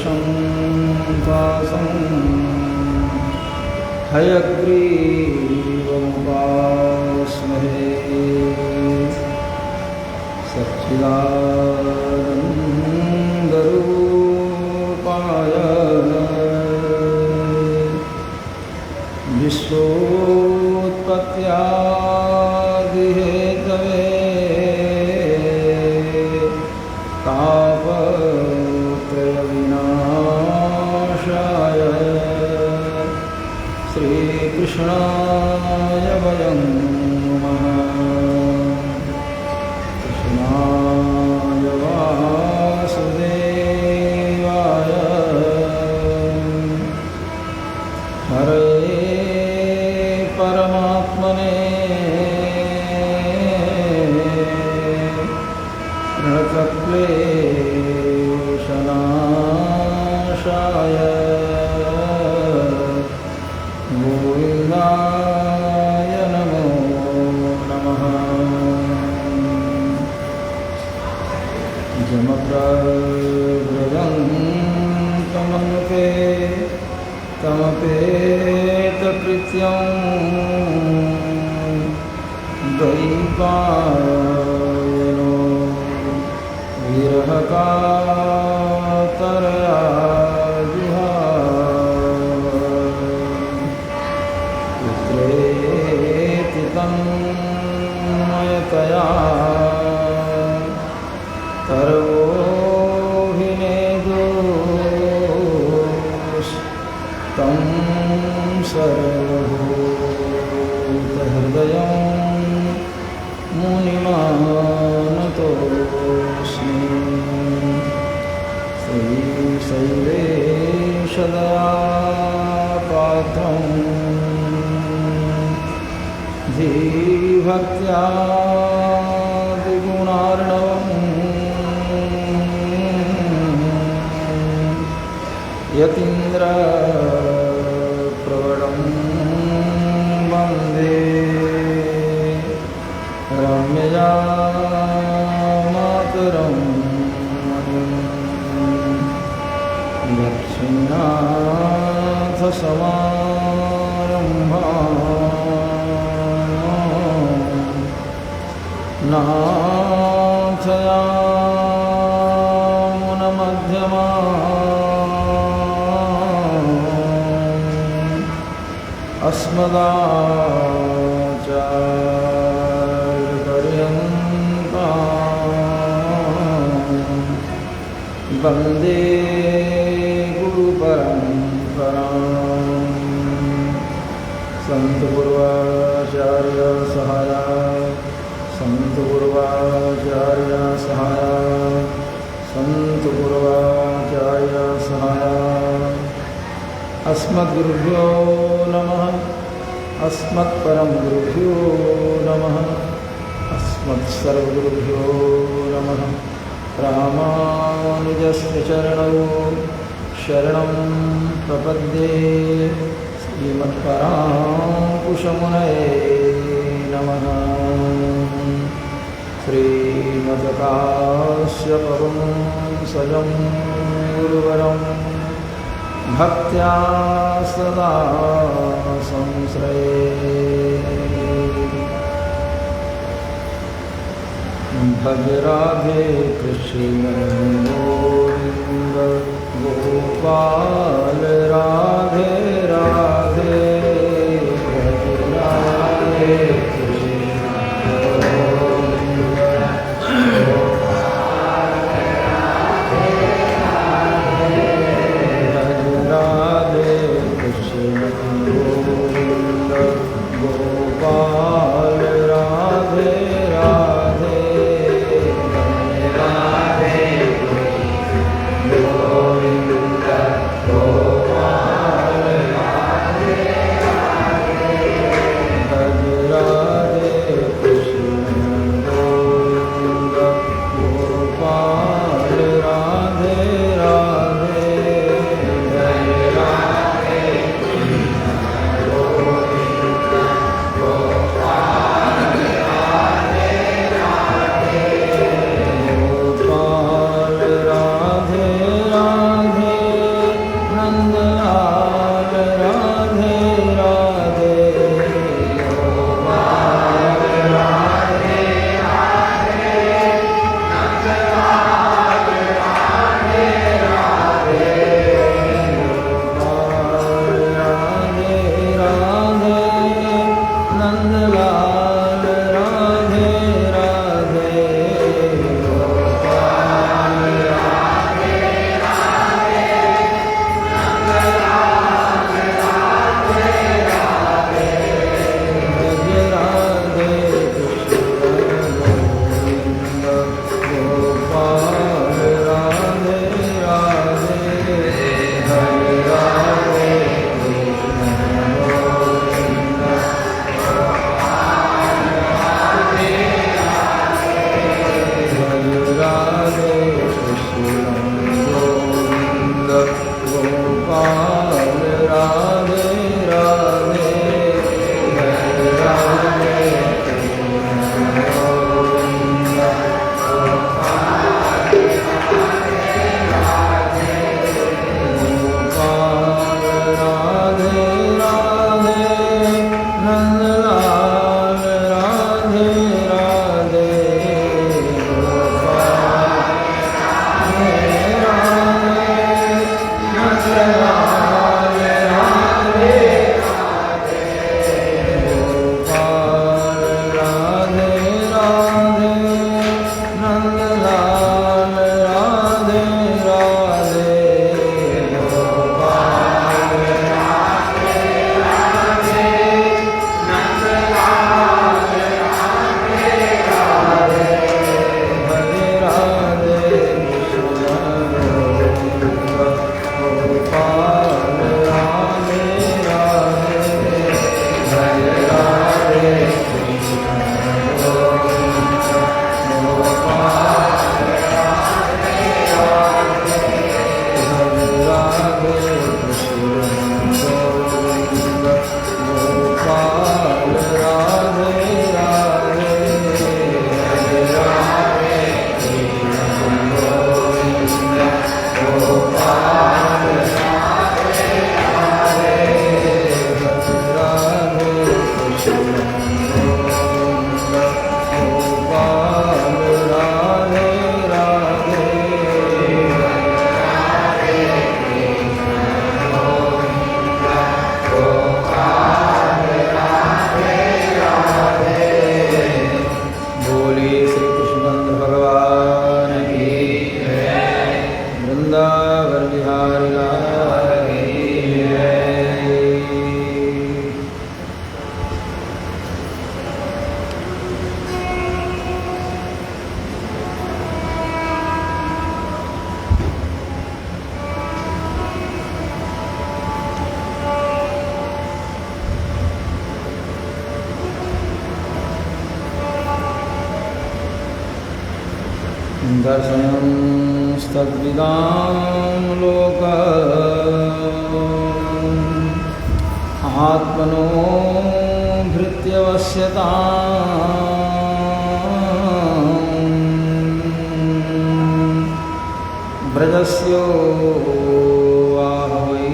शङ्कासं हयग्रीवमुपास्महे सच्चिदानन्दरूपाय विश्वोत्पत्त्यादिहेतवे तापत्रयविनाशाय श्रीकृष्णाय वयं नमः। कृष्णाय वासुदेवाय हरे परमात्मने प्रणतक्लेशनाशाय गोविन्दाय नमो नमः। तमपेतकृत्यं द्वैपायनो विरहकातरया पुत्रेति तन्मयतया सर्वो तं सर्वभूतहृदयं मुनिमानतोऽस्मि। श्रीशैलेशदयापात्रं धीभक्त्यादिगुणार्णवम् यतीन्द्रप्रवरं वन्दे रम्यया मातरं लक्ष्मीनाथसमारम्भां नाथयामुनमध्यमाम् अस्मदाचार्यपर्यन्तां वन्दे गुरुपरम्पराम्। सन्तपूर्वाचार्य सहाया सन्तपूर्वाचार्य सहाया सन्तपूर्वाचार्य सहाया। अस्मद्गुरुभ्यो नमः। अस्मत्परम गुरुभ्यो नमः। अस्मत्सर्वगुरुभ्यो नमः। रामानुजस्य चरणौ शरणं प्रपद्ये। श्रीमत्पराङ्कुशमुनये नमः। श्रीमद्काश्यपवंसजं गुरुवरं भक्त्या सदा संश्रये। भज राधे कृष्ण गोविन्द गोपाल राधे राधे। भज राधे गोपाल राधे राधे। राधे गोविंद वृंदावन बिहारी लाल की जय। दर्शयंस्तद्विदां लोक आत्मनो भृत्यवश्यताम् ब्रजस्यो वै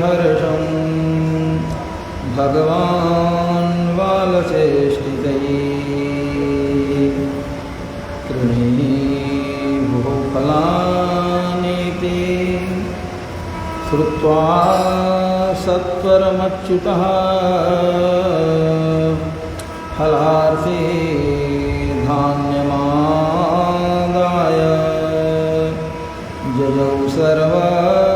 हर्षं भगवान् बालचेष्टितैः फलानीति श्रुत्वा सत्वरमच्युतः फलार्थी धान्यमादाय जजौ सर्वफलप्रदः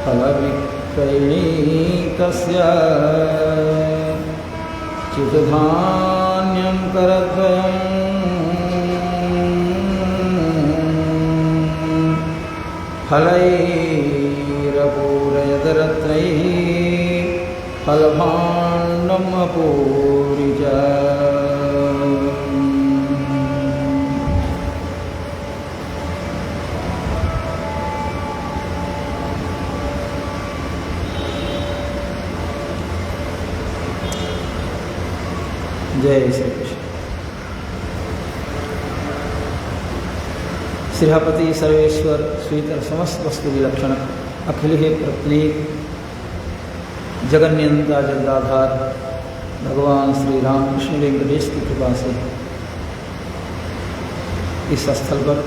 फलविक्रयणीकस्य चितधान्यं करद्वयम् फलैरपूरयदरत्रैः फलभाण्डम् अपूरि च। जय श्री कृष्ण। श्रीहपति सर्वेश्वर श्रीधर समस्त वस्तु विलक्षण अखिल हे प्रत्येक जगन्यंता जगदाधार भगवान श्री राम कृष्ण वेंकटेश की कृपा से इस स्थल पर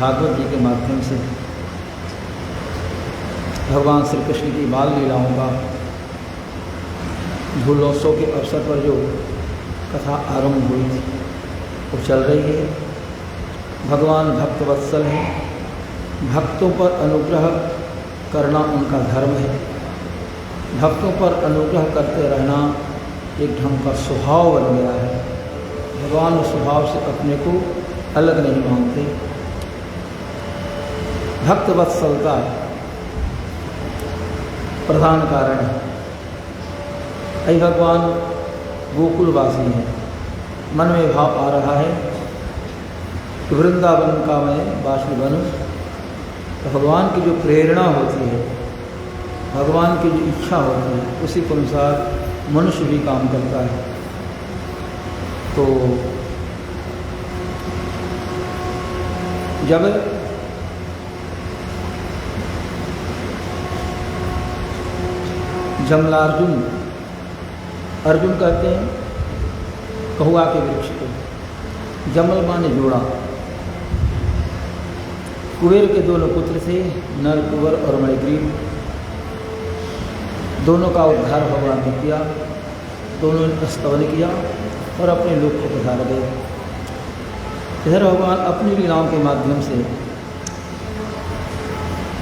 भागवत जी के माध्यम से भगवान श्री कृष्ण की बाल लीलाओं का झूलोत्सव के अवसर पर जो कथा आरंभ हुई थी वो चल रही है। भगवान भक्तवत्सल हैं, भक्तों पर अनुग्रह करना उनका धर्म है। भक्तों पर अनुग्रह करते रहना एक ढंग का स्वभाव बन गया है। भगवान उस स्वभाव से अपने को अलग नहीं मानते। भक्तवत्सलता प्रधान कारण है। ऐ भगवान गोकुलवासी हैं, मन में भाव आ रहा है कि वृंदावन का मैं वासी बनूं। तो भगवान की जो प्रेरणा होती है, भगवान की जो इच्छा होती है, उसी के अनुसार मनुष्य भी काम करता है। तो जब जमलार्जुन, अर्जुन कहते हैं कहुआ के वृक्ष को, जमल माने जोड़ा। कुबेर के दोनों पुत्र थे, नर कुंवर और मणिग्रीव। दोनों का उद्धार भगवान ने किया, दोनों ने स्तवन किया और अपने लोक को पधार गए। इधर भगवान अपनी लीलाओं के माध्यम से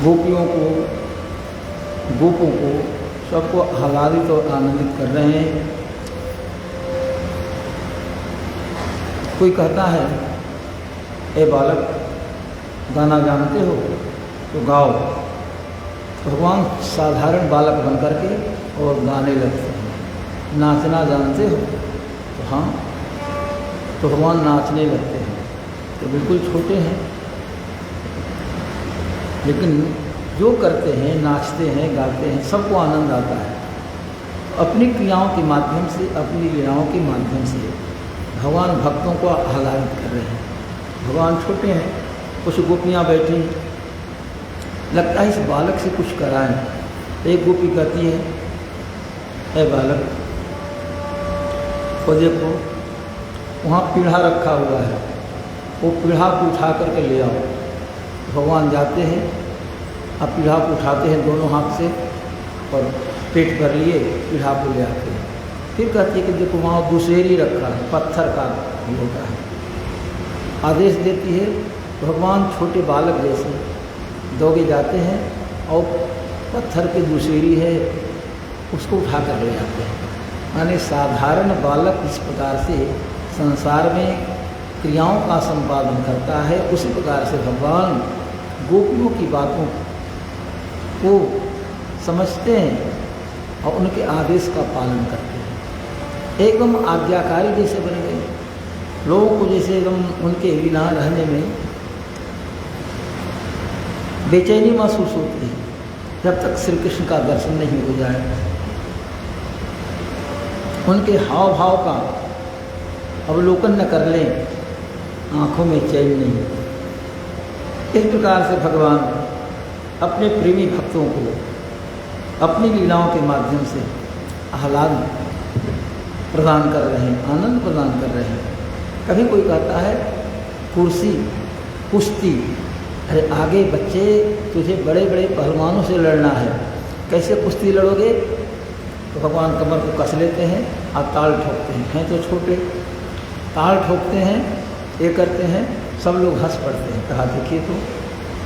गोपियों को, गोपों को, सबको आह्लादित और आनंदित कर रहे हैं। कोई कहता है, ए बालक गाना जानते हो तो गाओ। भगवान साधारण बालक बन करके और गाने लगते हैं। नाचना जानते हो तो हाँ, तो भगवान नाचने लगते हैं। तो बिल्कुल छोटे हैं, लेकिन जो करते हैं, नाचते हैं, गाते हैं, सबको आनंद आता है। अपनी क्रियाओं के माध्यम से, अपनी लीलाओं के माध्यम से भगवान भक्तों को आह्लादित कर रहे हैं। भगवान छोटे हैं, कुछ गोपियाँ बैठी, लगता है इस बालक से कुछ कराएं। एक गोपी कहती है, ए बालक, वो देखो वहाँ पीढ़ा रखा हुआ है, वो पीढ़ा को उठा करके ले आओ। भगवान जाते हैं, अब पीढ़ा को उठाते हैं दोनों हाथ से और पेट भर लिए पीढ़ा को ले आते हैं। फिर कहती है कि देखो वहाँ दुशेरी रखा है, पत्थर का होता है। आदेश देती है, भगवान छोटे बालक जैसे दौड़े जाते हैं और पत्थर की दूसरी है उसको उठा कर ले जाते हैं। यानी साधारण बालक इस प्रकार से संसार में क्रियाओं का संपादन करता है, उसी प्रकार से भगवान गोपियों की बातों को समझते हैं और उनके आदेश का पालन करते हैं। एकदम आज्ञाकारी जैसे बन गए, लोगों को जैसे एकदम उनके बिना रहने में बेचैनी महसूस होती है जब तक श्री कृष्ण का दर्शन नहीं हो जाए। उनके हाव भाव का अवलोकन न कर लें, आँखों में चैन नहीं। इस प्रकार से भगवान अपने प्रेमी भक्तों को अपनी लीलाओं के माध्यम से आह्लाद प्रदान कर रहे हैं, आनंद प्रदान कर रहे हैं। कभी कोई कहता है कुर्सी कुश्ती, अरे आगे बच्चे तुझे बड़े बड़े पहलवानों से लड़ना है, कैसे कुश्ती लड़ोगे? तो भगवान कमर को कस लेते हैं और ताल ठोकते हैं तो छोटे ताल ठोकते हैं, ये करते हैं, सब लोग हंस पड़ते हैं। कहा देखिए तो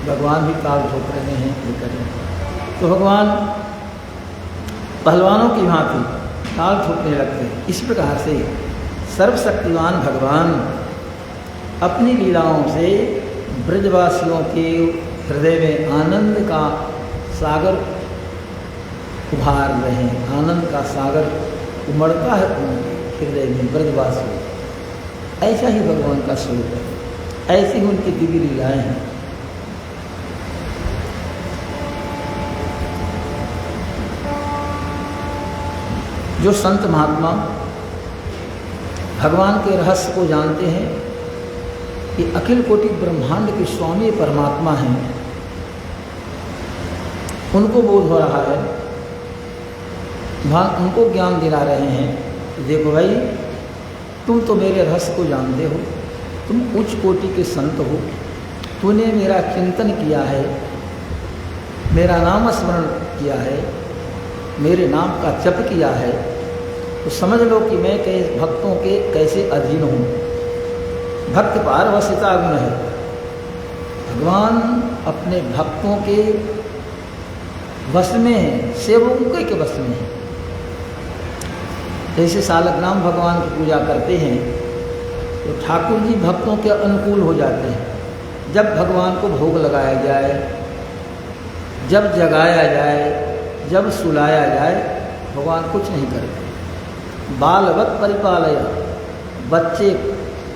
भगवान भी ताल ठोक रहे हैं, ये कर रहे हैं। तो भगवान पहलवानों की भांति ताल ठोकने लगते हैं। इस प्रकार से सर्वशक्तिमान भगवान अपनी लीलाओं से ब्रजवासियों के हृदय में आनंद का सागर उभार रहे हैं। आनंद का सागर उमड़ता है उनके हृदय में ब्रजवासियों। ऐसा ही भगवान का स्वरूप है, ऐसी ही उनकी दिव्य लीलाएं हैं। जो संत महात्मा भगवान के रहस्य को जानते हैं कि अखिल कोटि ब्रह्मांड के स्वामी परमात्मा हैं, उनको बोध हो रहा है, भगवान उनको ज्ञान दिला रहे हैं। देखो भाई, तुम तो मेरे रहस्य को जानते हो, तुम उच्च कोटि के संत हो, तूने मेरा चिंतन किया है, मेरा नाम स्मरण किया है, मेरे नाम का जप किया है, तो समझ लो कि मैं भक्तों के कैसे अधीन हूँ। भक्त पारवशिता गुण है। भगवान अपने भक्तों के वश में है, सेवकों के वश में है। जैसे सालग्राम भगवान की पूजा करते हैं तो ठाकुर जी भक्तों के अनुकूल हो जाते हैं। जब भगवान को भोग लगाया जाए, जब जगाया जाए, जब सुलाया जाए, भगवान कुछ नहीं करते। बालवत परिपालय, बच्चे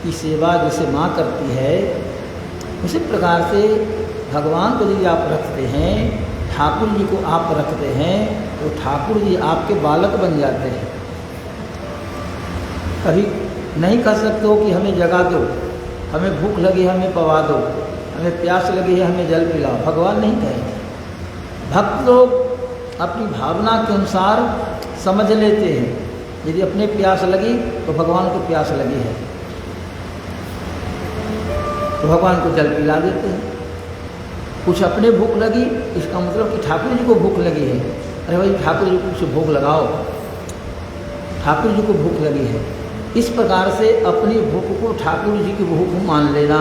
की सेवा जैसे माँ करती है, उसी प्रकार से भगवान को यदि आप रखते हैं, ठाकुर जी को आप रखते हैं, तो ठाकुर जी आपके बालक बन जाते हैं। कभी नहीं कह सकते हो कि हमें जगा दो, हमें भूख लगी हमें पवा दो, हमें प्यास लगी है हमें जल पिलाओ, भगवान नहीं कहेंगे। भक्त लोग अपनी भावना के अनुसार समझ लेते हैं। यदि अपने प्यास लगी तो भगवान को प्यास लगी है, तो भगवान को जल पिला देते हैं। कुछ अपने भूख लगी, इसका मतलब कि ठाकुर जी को भूख लगी है, अरे भाई ठाकुर जी को कुछ भोग लगाओ, ठाकुर जी को भूख लगी है। इस प्रकार से अपनी भूख को ठाकुर जी की भूख मान लेना।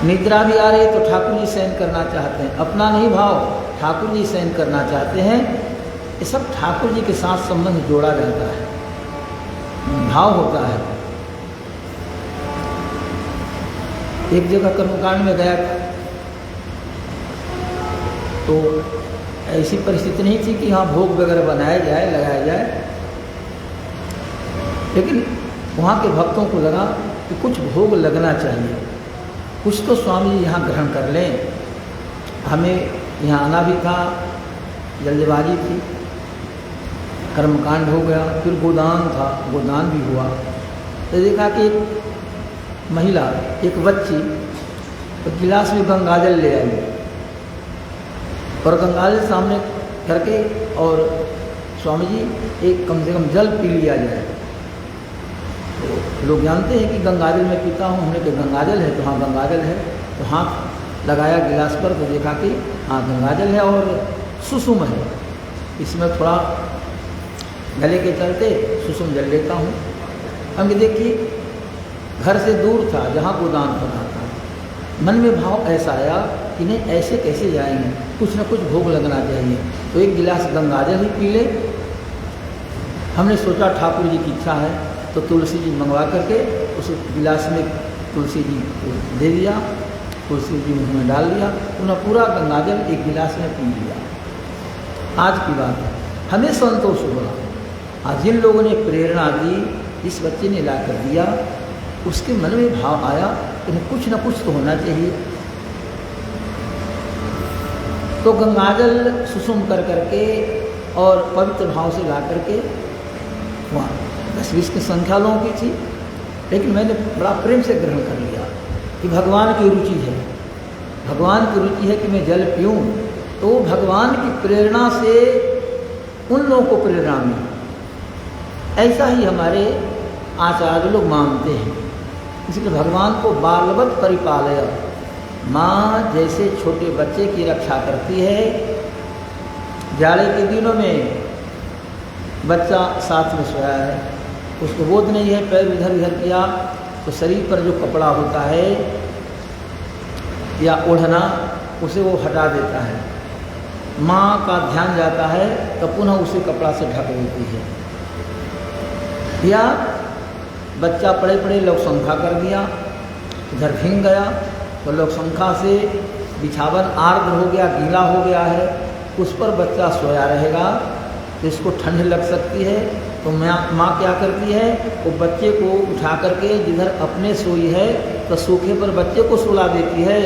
निद्रा भी आ रही है तो ठाकुर जी शयन करना चाहते हैं, अपना नहीं भाव, ठाकुर जी शयन करना चाहते हैं। ये सब ठाकुर जी के साथ संबंध जोड़ा रहता है, भाव होता है। एक जगह कर्मकांड में गया तो ऐसी परिस्थिति नहीं थी कि हाँ भोग वगैरह बनाया जाए, लगाया जाए, लेकिन वहाँ के भक्तों को लगा कि कुछ भोग लगना चाहिए, कुछ तो स्वामी जी यहाँ ग्रहण कर लें। हमें यहाँ आना भी था, जल्दबाजी थी, कर्मकांड हो गया, फिर गोदान था, गोदान भी हुआ। तो देखा कि एक महिला, एक बच्ची तो गिलास में गंगाजल ले आई और गंगाजल सामने करके, और स्वामी जी एक कम से कम जल पी लिया जाए। तो लोग जानते हैं कि गंगाजल मैं पीता हूँ, हमने कहा गंगाजल है, तो हाँ गंगाजल है। तो हाथ लगाया गिलास पर तो देखा कि हाँ गंगाजल है और सुसुम है, इसमें थोड़ा गले के चलते सुसुम जल लेता हूँ। हम देखिए घर से दूर था जहाँ गोदान बना था। मन में भाव ऐसा आया कि नहीं ऐसे कैसे जाएंगे, कुछ न कुछ भोग लगना चाहिए, तो एक गिलास गंगाजल ही पी ले। हमने सोचा ठाकुर जी की इच्छा है तो तुलसी जी मंगवा करके उस गिलास में तुलसी जी को दे दिया, तुलसी जी मुँह में डाल दिया, उन्हें पूरा गंगाजल एक गिलास में पी लिया। आज की बात है, हमें संतोष हुआ। आज जिन लोगों ने प्रेरणा दी, इस बच्चे ने ला कर दिया, उसके मन में भाव आया इन्हें कुछ न कुछ तो होना चाहिए। तो गंगाजल सुसुम कर करके और पवित्र भाव से ला करके वहाँ 10-20 की संख्या लोगों की थी, लेकिन मैंने बड़ा प्रेम से ग्रहण कर लिया कि भगवान की रुचि है, भगवान की रुचि है कि मैं जल पीऊँ। तो भगवान की प्रेरणा से उन लोगों को प्रेरणा मिली। ऐसा ही हमारे आचार्य लोग मानते हैं। इसलिए भगवान को बालवत परिपालय, माँ जैसे छोटे बच्चे की रक्षा करती है। जाड़े के दिनों में बच्चा साथ में सोया है, उसको बोध नहीं है, पैर इधर उधर किया तो शरीर पर जो कपड़ा होता है या ओढ़ना उसे वो हटा देता है। माँ का ध्यान जाता है तो पुनः उसे कपड़ा से ढक देती है। या बच्चा पड़े पड़े लोकसंख्या कर दिया, इधर भींग गया तो लोकसंख्या से बिछावन आर्द्र हो गया, गीला हो गया है, उस पर बच्चा सोया रहेगा तो इसको ठंड लग सकती है। तो माँ क्या करती है, वो बच्चे को उठा करके जिधर अपने सोई है तो सूखे पर बच्चे को सुला देती है,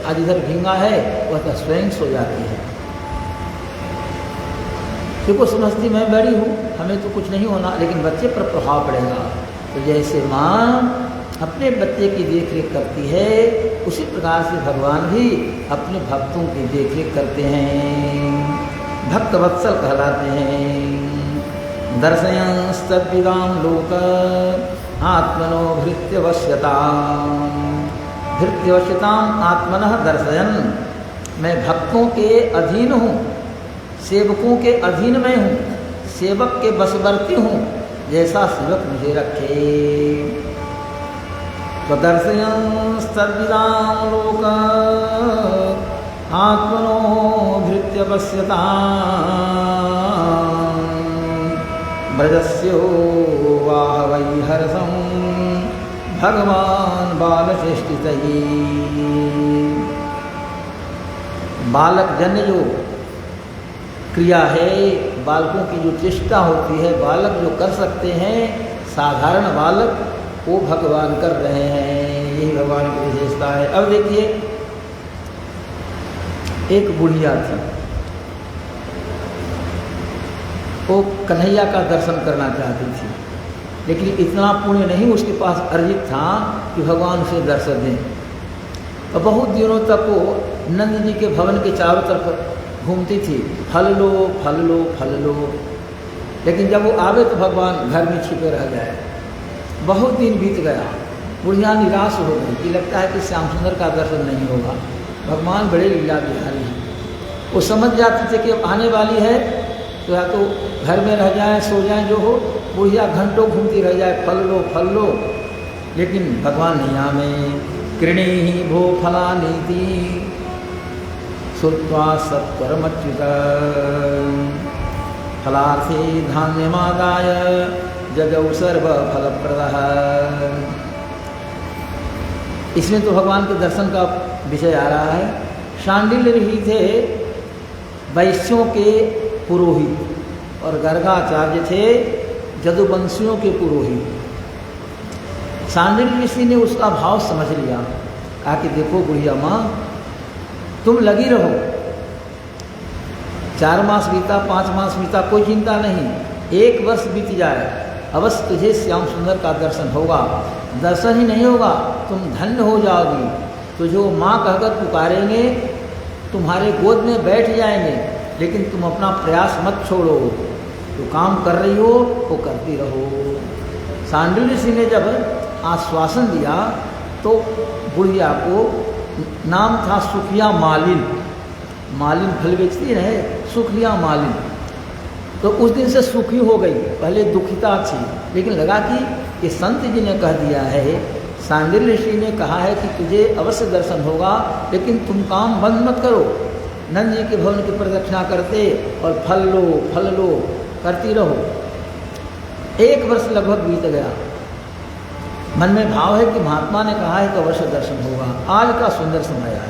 और जिधर भींगा है वह तो स्वयं सो जाती है। देखो समझती मैं बड़ी हूँ, हमें तो कुछ नहीं होना, लेकिन बच्चे पर प्रभाव पड़ेगा। तो जैसे माँ अपने बच्चे की देखरेख करती है, उसी प्रकार से भगवान भी अपने भक्तों की देखरेख करते हैं, भक्त वत्सल कहलाते हैं। दर्शयंस्तद्विदां लोक आत्मनो भृत्यवश्यताम्, भृत्यवश्यताम् आत्मनः दर्शयन्। मैं भक्तों के अधीन हूँ, सेवकों के अधीन में हूँ, सेवक के बसवर्ती हूँ, जैसा सेवक मुझे रखे। तो दर्शयंस्तद्विदां लोक आत्मनो भृत्यवश्यताम्, ब्रजस्यो वाह वै हर्षं भगवान बालचेष्टितये। बालक जन्य जो क्रिया है, बालकों की जो चेष्टा होती है, बालक जो कर सकते हैं, साधारण बालक वो भगवान कर रहे हैं, यही भगवान की विशेषता है। अब देखिए, एक बुढ़िया थी, वो कन्हैया का दर्शन करना चाहती थी, लेकिन इतना पुण्य नहीं उसके पास अर्जित था कि भगवान उसे दर्शन दें। और बहुत दिनों तक वो नंद जी के भवन के चारों तरफ घूमती थी, फल लो फल लो फल लो, लेकिन जब वो आवे तो भगवान घर में छिपे रह जाए। बहुत दिन बीत गया, बुढ़िया निराश हो गई कि लगता है कि श्याम सुंदर का दर्शन नहीं होगा। भगवान बड़े लीला बिहारी हैं, वो समझ जाते थे कि अब आने वाली है तो या तो घर में रह जाए, सो जाए, जो हो। बुढ़िया घंटों घूमती रह जाए, फल लो, लेकिन भगवान नहीं आवे। कृणी ही भो फला नीति श्रुत्वा सत्वरमच्युत, फलार्थे धान्यमादाय जगौ सर्वफलप्रदः। इसमें तो भगवान के दर्शन का विषय आ रहा है। शांडिल्य ऋषि थे वैश्यों के पुरोहित और गर्गाचार्य थे जदुवंशियों के पुरोहित। शांडिल्य ऋषि ने उसका भाव समझ लिया, कहा कि देखो बुढ़िया माँ, तुम लगी रहो, 4 मास बीता, 5 मास बीता, कोई चिंता नहीं, 1 वर्ष बीत जाए, अवश्य तुझे श्याम सुंदर का दर्शन होगा। दर्शन ही नहीं होगा, तुम धन्य हो जाओगी। तुझे वो माँ कहकर पुकारेंगे, तुम्हारे गोद में बैठ जाएंगे, लेकिन तुम अपना प्रयास मत छोड़ो, जो काम कर रही हो वो करती रहो। शांडिल्य ऋषि ने जब आश्वासन दिया तो बुढ़िया को, नाम था सुखिया मालिन, मालिन फल बेचती रहे, सुखिया मालिन, तो उस दिन से सुखी हो गई। पहले दुखिता थी, लेकिन लगा कि ये संत जी ने कह दिया है, सांडिल्य ऋषि ने कहा है कि तुझे अवश्य दर्शन होगा, लेकिन तुम काम बंद मत करो। नंद जी के भवन की प्रदक्षिणा करते और फल लो करती रहो। 1 वर्ष लगभग बीत गया। मन में भाव है कि महात्मा ने कहा है तो अवश्य दर्शन होगा। आज का सुंदर समय आया।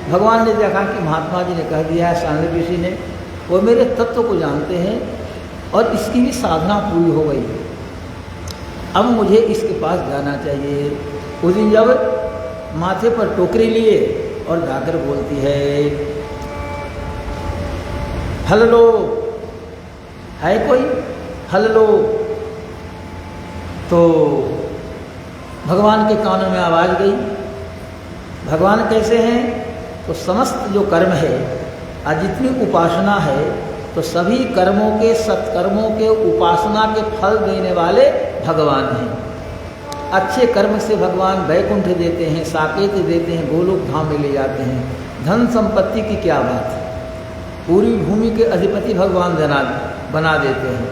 भगवान ने देखा कि महात्मा जी ने कह दिया है, सांडिल्य ऋषि ने, वो मेरे तत्व को जानते हैं और इसकी भी साधना पूरी हो गई। अब मुझे इसके पास जाना चाहिए। उस दिन जब माथे पर टोकरी लिए और जाकर बोलती है, फल लो, है कोई फल लो। तो भगवान के कानों में आवाज़ गई। भगवान कैसे हैं? तो समस्त जो कर्म है और जितनी उपासना है, तो सभी कर्मों के, सत्कर्मों के, उपासना के फल देने वाले भगवान हैं। अच्छे कर्म से भगवान वैकुंठ देते हैं, साकेत देते हैं, गोलोक धाम में ले जाते हैं। धन संपत्ति की क्या बात है, पूरी भूमि के अधिपति भगवान बना देते हैं।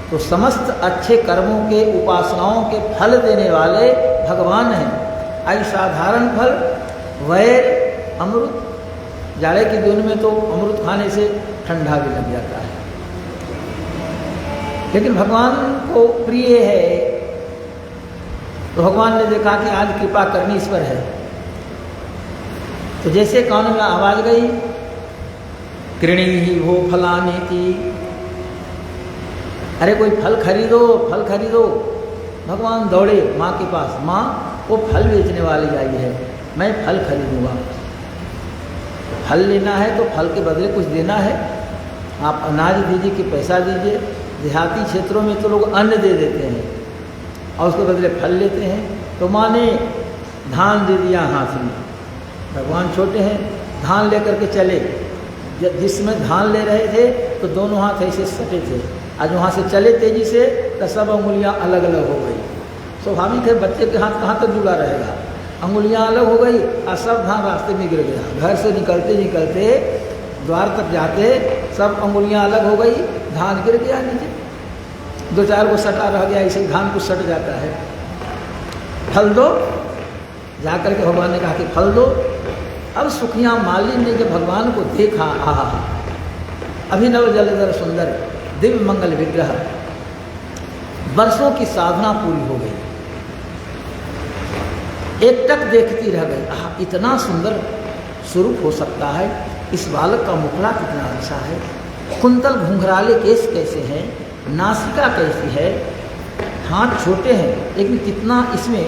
तो समस्त अच्छे कर्मों के, उपासनाओं के फल देने वाले भगवान हैं। आई साधारण फल, वैर, अमृत, जाड़े के दिन में तो अमृत खाने से ठंडा भी लग जाता है, लेकिन भगवान को प्रिय है। तो भगवान ने देखा कि आज कृपा करनी इस पर है। तो जैसे कानों में आवाज गई, कृणी वो फलानी की, अरे कोई फल खरीदो, फल खरीदो। भगवान दौड़े माँ के पास, माँ वो फल बेचने वाली आई है, मैं फल खरीदूंगा। फल लेना है तो फल के बदले कुछ देना है, आप अनाज दीजिए कि पैसा दीजिए। देहाती क्षेत्रों में तो लोग अन्न दे देते हैं और उसके बदले फल लेते हैं। तो माँ ने धान दे दिया हाथ में। भगवान छोटे हैं, धान लेकर के चले। जिसमें धान ले रहे थे तो दोनों हाथ ऐसे सटे थे, आज वहाँ से चले तेजी से तो सब अंगुलियाँ अलग अलग हो गई। स्वाभाविक है, बच्चे के हाथ कहाँ तक जुड़ा रहेगा। अंगुलियाँ अलग हो गई और सब धान रास्ते में गिर गया। घर से निकलते निकलते द्वार तक जाते सब अंगुलियाँ अलग हो गई, धान गिर गया नीचे। 2-4 को सटा रह गया, इसे धान को सट जाता है। फल दो, जाकर के भगवान ने कहा कि फल दो। अब सुखिया मालिन ने जब भगवान को देखा, आहा, अभिनव जलधर सुंदर दिव्य मंगल विग्रह, वर्षों की साधना पूरी हो गई। एकटक देखती रह गई, आहा, इतना सुंदर स्वरूप हो सकता है, इस बालक का मुखड़ा कितना अच्छा है, कुंतल घुंघराले केस कैसे हैं, नासिका कैसी है, हाथ छोटे हैं लेकिन कितना इसमें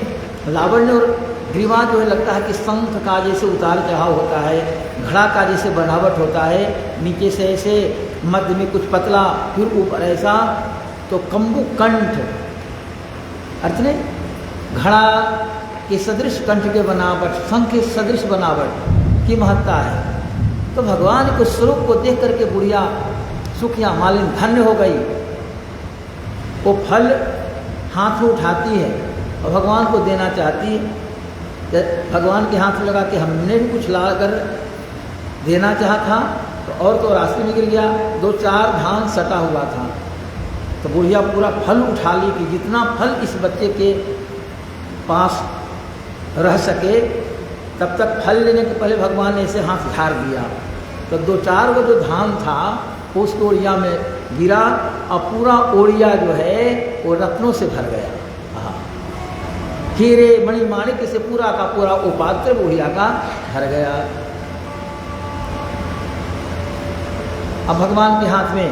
लावण्य और ग्रीवा जो है लगता है कि शंख का जैसे उतार चढ़ाव होता है, घड़ा का जैसे बनावट होता है, नीचे से ऐसे, मध्य में कुछ पतला, फिर ऊपर ऐसा। तो कंबु कंठ अर्थ ने घड़ा के सदृश कंठ के बनावट, शंख के सदृश बनावट की महत्ता है। तो भगवान के स्वरूप को देख करके बुढ़िया सुखिया मालिन धन्य हो गई। वो फल हाथ में उठाती है और भगवान को देना चाहती है। भगवान के हाथ लगा के हमने भी कुछ ला कर देना चाहा था, तो रास्ते में गिर गया। 2-4 धान सटा हुआ था। तो बुढ़िया पूरा फल उठा ली कि जितना फल इस बच्चे के पास रह सके, तब तक फल लेने के पहले भगवान ने ऐसे हाथ झाड़ दिया। तो 2-4 वो जो धान था उस ओड़िया में गिरा और पूरा ओड़िया जो है वो रत्नों से भर गया। हीरे मणि माणिक से पूरा का पूरा उपात्र बुढ़िया का भर गया। अब भगवान के हाथ में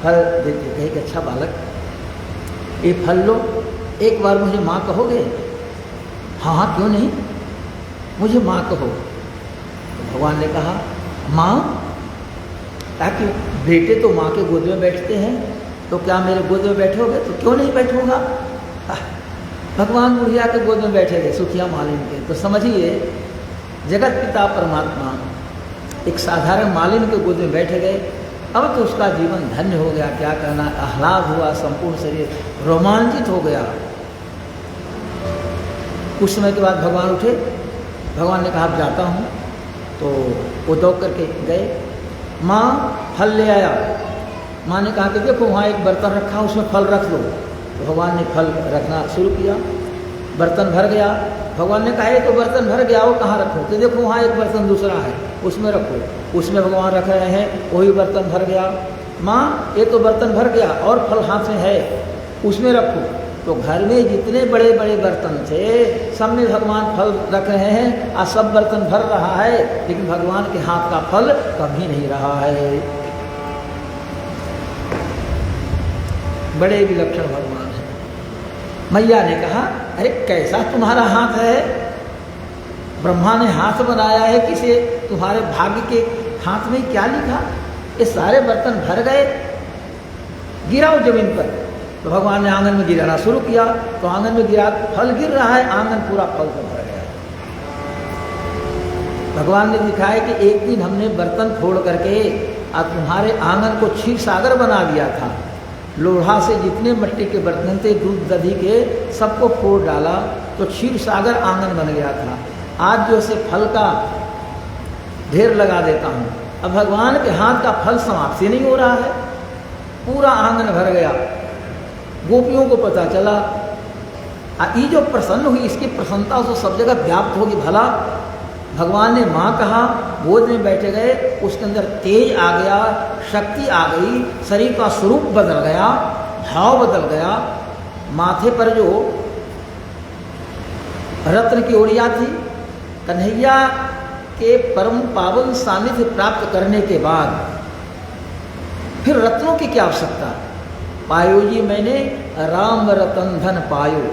फल देते, कहे कि अच्छा बालक, ये फल लो, एक बार मुझे माँ कहोगे? हाँ हाँ क्यों नहीं, मुझे माँ कहो। तो भगवान ने कहा, माँ, ताकि बेटे तो माँ के गोद में बैठते हैं, तो क्या मेरे गोद में बैठोगे? तो क्यों नहीं बैठूंगा। भगवान बुढ़िया के गोद में बैठे थे, सुखिया मालिन के। तो समझिए, जगत पिता परमात्मा एक साधारण मालिन के गोद में बैठे गए। अब तो उसका जीवन धन्य हो गया, क्या कहना, आह्लाद हुआ, संपूर्ण शरीर रोमांचित हो गया। कुछ समय के बाद भगवान उठे। भगवान ने कहा, अब जाता हूँ। तो वो दौड़ करके गए। माँ फल ले आया। माँ ने कहा कि देखो वहाँ एक बर्तन रखा, उसमें फल रख दो। तो भगवान ने फल रखना शुरू किया, बर्तन भर गया। भगवान ने कहा ये तो बर्तन भर गया, वो कहाँ रखो? तो देखो वहाँ एक बर्तन दूसरा है, उसमें रखो। उसमें भगवान रख रहे हैं, वही बर्तन भर गया। माँ ये तो बर्तन भर गया और फल हाथ में है, उसमें रखो। तो घर में जितने बड़े बड़े बर्तन थे सब में भगवान फल रख रहे हैं और सब बर्तन भर रहा है, लेकिन भगवान के हाथ का फल कभी नहीं रहा है। बड़े विलक्षण भगवान है। मैया ने कहा अरे कैसा तुम्हारा हाथ है? ब्रह्मा ने हाथ बनाया है, किसे तुम्हारे भाग्य के हाथ में क्या लिखा? ये सारे बर्तन भर गए, गिराओ जमीन पर। तो भगवान ने आंगन में गिराना शुरू किया, तो आंगन में गिरा, फल गिर रहा है, आंगन पूरा फल से भर गया। भगवान ने दिखाया कि एक दिन हमने बर्तन फोड़ करके और तुम्हारे आंगन को क्षीर सागर बना दिया था। लोढ़ा से जितने मिट्टी के बर्तन थे, दूध दधी के, सबको फोड़ डाला तो क्षीर सागर आंगन बन गया था। आज जो से फल का ढेर लगा देता हूँ, अब भगवान के हाथ का फल समाप्त ही नहीं हो रहा है, पूरा आंगन भर गया। गोपियों को पता चला, ये जो प्रसन्न हुई, इसकी प्रसन्नता तो सब जगह व्याप्त होगी। भला भगवान ने माँ कहा, गोद में बैठे गए, उसके अंदर तेज आ गया, शक्ति आ गई, शरीर का स्वरूप बदल गया, भाव बदल गया। माथे पर जो रत्न की ओड़िया थी, कन्हैया के परम पावन सानिध्य प्राप्त करने के बाद फिर रत्नों की क्या आवश्यकता? पायो जी मैंने राम रतन धन पायो।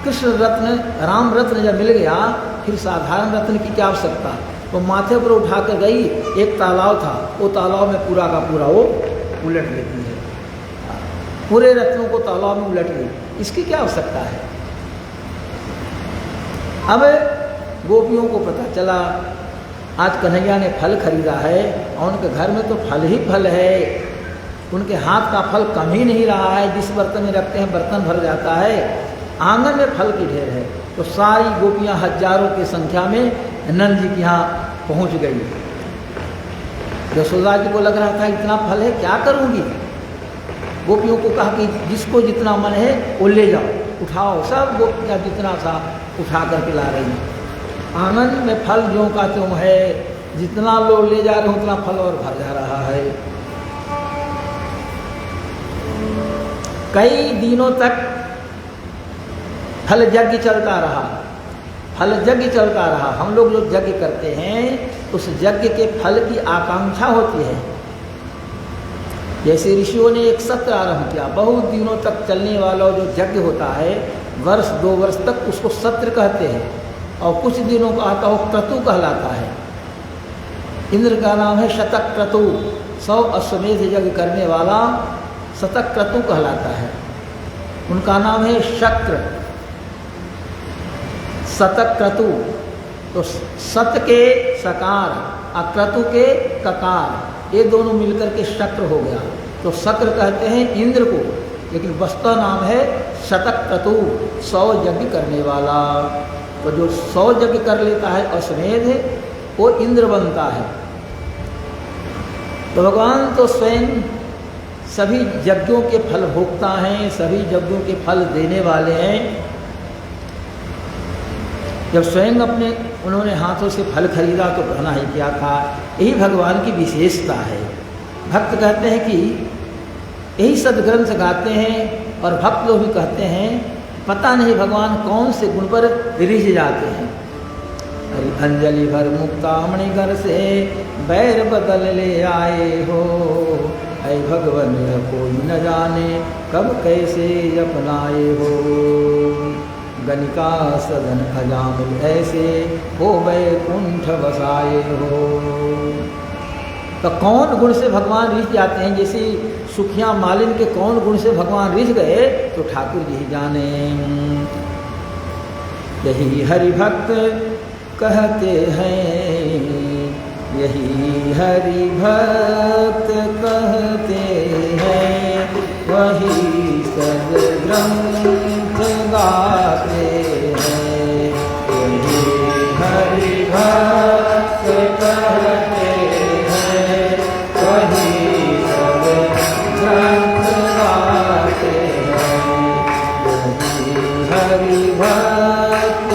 कृष्ण रत्न, राम रत्न जब मिल गया, फिर साधारण रत्न की क्या आवश्यकता? तो माथे पर उठा कर गई, एक तालाब था, वो तालाब में पूरा का पूरा वो उलट लेती है, पूरे रत्नों को तालाब में उलट गई, इसकी क्या आवश्यकता है? अब गोपियों को पता चला आज कन्हैया ने फल खरीदा है और उनके घर में तो फल ही फल है, उनके हाथ का फल कम ही नहीं रहा है। जिस बर्तन में रखते हैं बर्तन भर जाता है, आंगन में फल की ढेर है। तो सारी गोपियां हजारों की संख्या में नंद जी के यहाँ पहुँच गई। यशोदा जी को लग रहा था इतना फल है, क्या करूँगी? गोपियों को कहा कि जिसको जितना मन है वो ले जाओ, उठाओ। सब गोपियाँ जितना था उठा करके ला रही हैं। आंगन में फल ज्यों का त्यों है, जितना लोग ले जा रहे हैं उतना फल और भर जा रहा है। कई दिनों तक फल यज्ञ चलता रहा, फल यज्ञ चलता रहा। हम लोग जो यज्ञ करते हैं उस यज्ञ के फल की आकांक्षा होती है। जैसे ऋषियों ने एक सत्र आरंभ किया, बहुत दिनों तक चलने वाला जो यज्ञ होता है, वर्ष 2 वर्ष तक उसको सत्र कहते हैं, और कुछ दिनों का आता वो क्रतु कहलाता है। इंद्र का नाम है शतक क्रतु, 100 अश्वमेध यज्ञ करने वाला शतक क्रतु कहलाता है। उनका नाम है शक्र, शतक क्रतु। तो सत के सकार और क्रतु के ककार, ये दोनों मिलकर के शक्र हो गया। तो शक्र कहते हैं इंद्र को, लेकिन वास्तव नाम है शतक क्रतु, 100 यज्ञ करने वाला। तो जो 100 यज्ञ कर लेता है अश्वमेध, वो इंद्र बनता है। तो भगवान तो स्वयं सभी यज्ञों के फल भोक्ता हैं, सभी यज्ञों के फल देने वाले हैं। जब स्वयं अपने उन्होंने हाथों से फल खरीदा तो कहना ही क्या था। यही भगवान की विशेषता है। भक्त कहते हैं कि यही सदग्रंथ गाते हैं, और भक्त लोग भी कहते हैं पता नहीं भगवान कौन से गुण पर रिझ जाते हैं। हरि अंजलि भर मुक्तामणि घर से बैर बदल ले आए हो, ऐ भगवन कोई न जाने कब कैसे अपनाए हो। गणिका सदन अजामिल ऐसे हो वैकुंठ बसाए हो। तो कौन गुण से भगवान रिझ जाते हैं? जैसे सुखिया मालिन के कौन गुण से भगवान रिझ गए तो ठाकुर जी जाने। यही हरि भक्त कहते हैं, यही हरि भक्त कहते हैं, वही सदग्रंथ गाते हैं। यही हरि भक्त कहते हैं, वही सदग्रंथ गाते हैं। यही हरि भक्त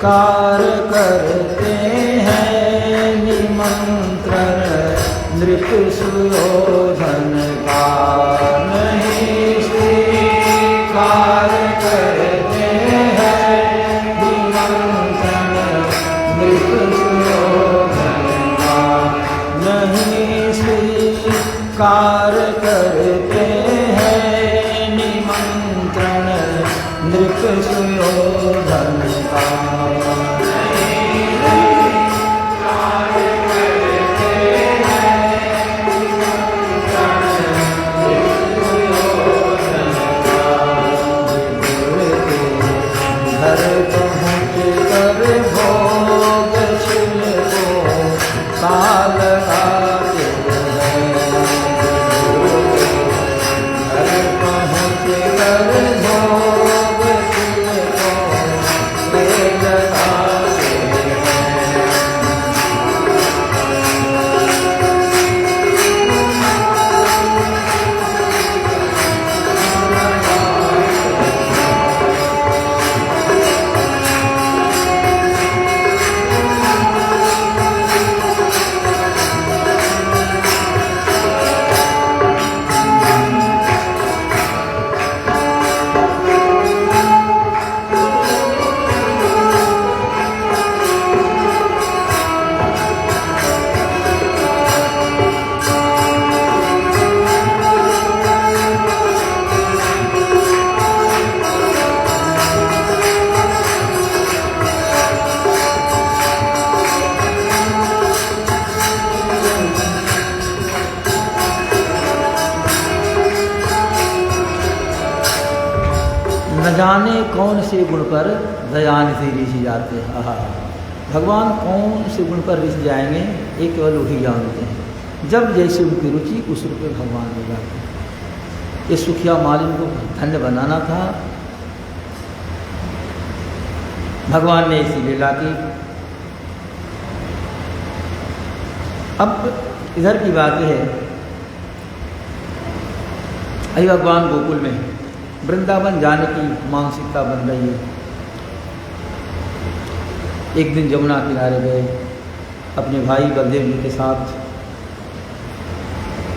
कार करते हैं निमंत्रण नृप सुयोधन का नहीं स्वीकार करते हैं निमंत्रण नृप सुयोधन का नहीं स्वीकार करते हैं निमंत्रण नृप सुयोधन का जाने कौन से गुण पर दयानिधि ऋष जाते हैं। भगवान कौन से गुण पर ऋष जाएंगे ये केवल वही जानते हैं। जब जैसे उनकी रुचि उस रूप में भगवान हो जाते हैं। ये सुखिया मालिन को धन्य बनाना था, भगवान ने ऐसी लीला की। अब इधर की बात है, अभी भगवान गोकुल में वृंदावन जाने की मानसिकता बन रही है। एक दिन जमुना किनारे गए अपने भाई बलदेव जी के साथ,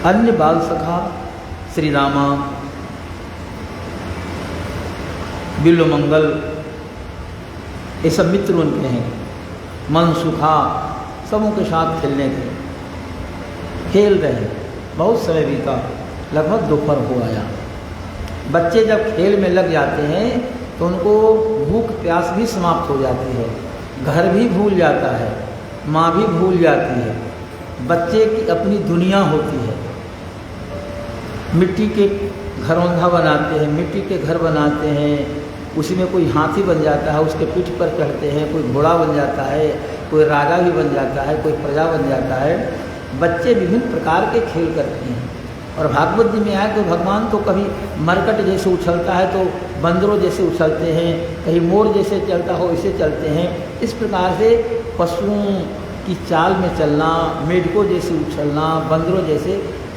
अन्य बाल सखा श्री रामा, बिल्वमंगल, ये सब मित्र उनके हैं। मनसुखा सबों के साथ खेलने के खेल रहे, बहुत समय बीता, लगभग दोपहर हो आया। बच्चे जब खेल में लग जाते हैं तो उनको भूख प्यास भी समाप्त हो जाती है, घर भी भूल जाता है, माँ भी भूल जाती है। बच्चे की अपनी दुनिया होती है। मिट्टी के घरौंधा बनाते हैं, मिट्टी के घर बनाते हैं, उसी में कोई हाथी बन जाता है, उसके पीठ पर चढ़ते हैं, कोई घोड़ा बन जाता है, कोई राजा भी बन जाता है, कोई प्रजा बन जाता है। बच्चे विभिन्न प्रकार के खेल करते हैं। और भागवत जी में आए तो भगवान तो कभी मरकट जैसे उछलता है तो बंदरों जैसे उछलते हैं, कहीं मोर जैसे चलता हो ऐसे चलते हैं। इस प्रकार से पशुओं की चाल में चलना, मेढकों जैसे उछलना, बंदरों जैसे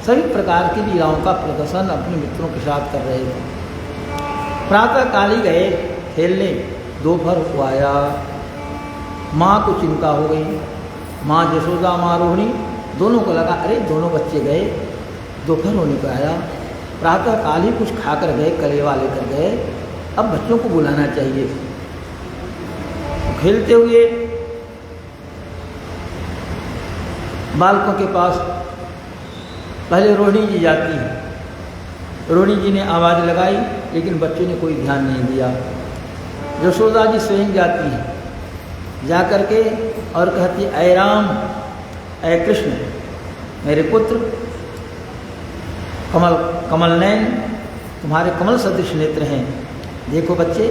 सभी प्रकार की लीलाओं का प्रदर्शन अपने मित्रों के साथ कर रहे थे। प्रातः काल ही गए खेलने, दोपहर को आया, माँ को चिंता हो गई। माँ यशोदा, माँ रोहिणी, दोनों को लगा अरे दोनों बच्चे गए, दोपहर होने को आया, प्रातः काल ही कुछ खाकर गए, कलेवा लेकर गए, अब बच्चों को बुलाना चाहिए। खेलते हुए बालकों के पास पहले रोहिणी जी जाती है। रोहिणी जी ने आवाज़ लगाई लेकिन बच्चों ने कोई ध्यान नहीं दिया। यशोदा जी स्वयं जाती हैं, जा कर के और कहती ऐ राम, ऐ कृष्ण, मेरे पुत्र, कमल नयन, तुम्हारे कमल सदृश नेत्र हैं, देखो बच्चे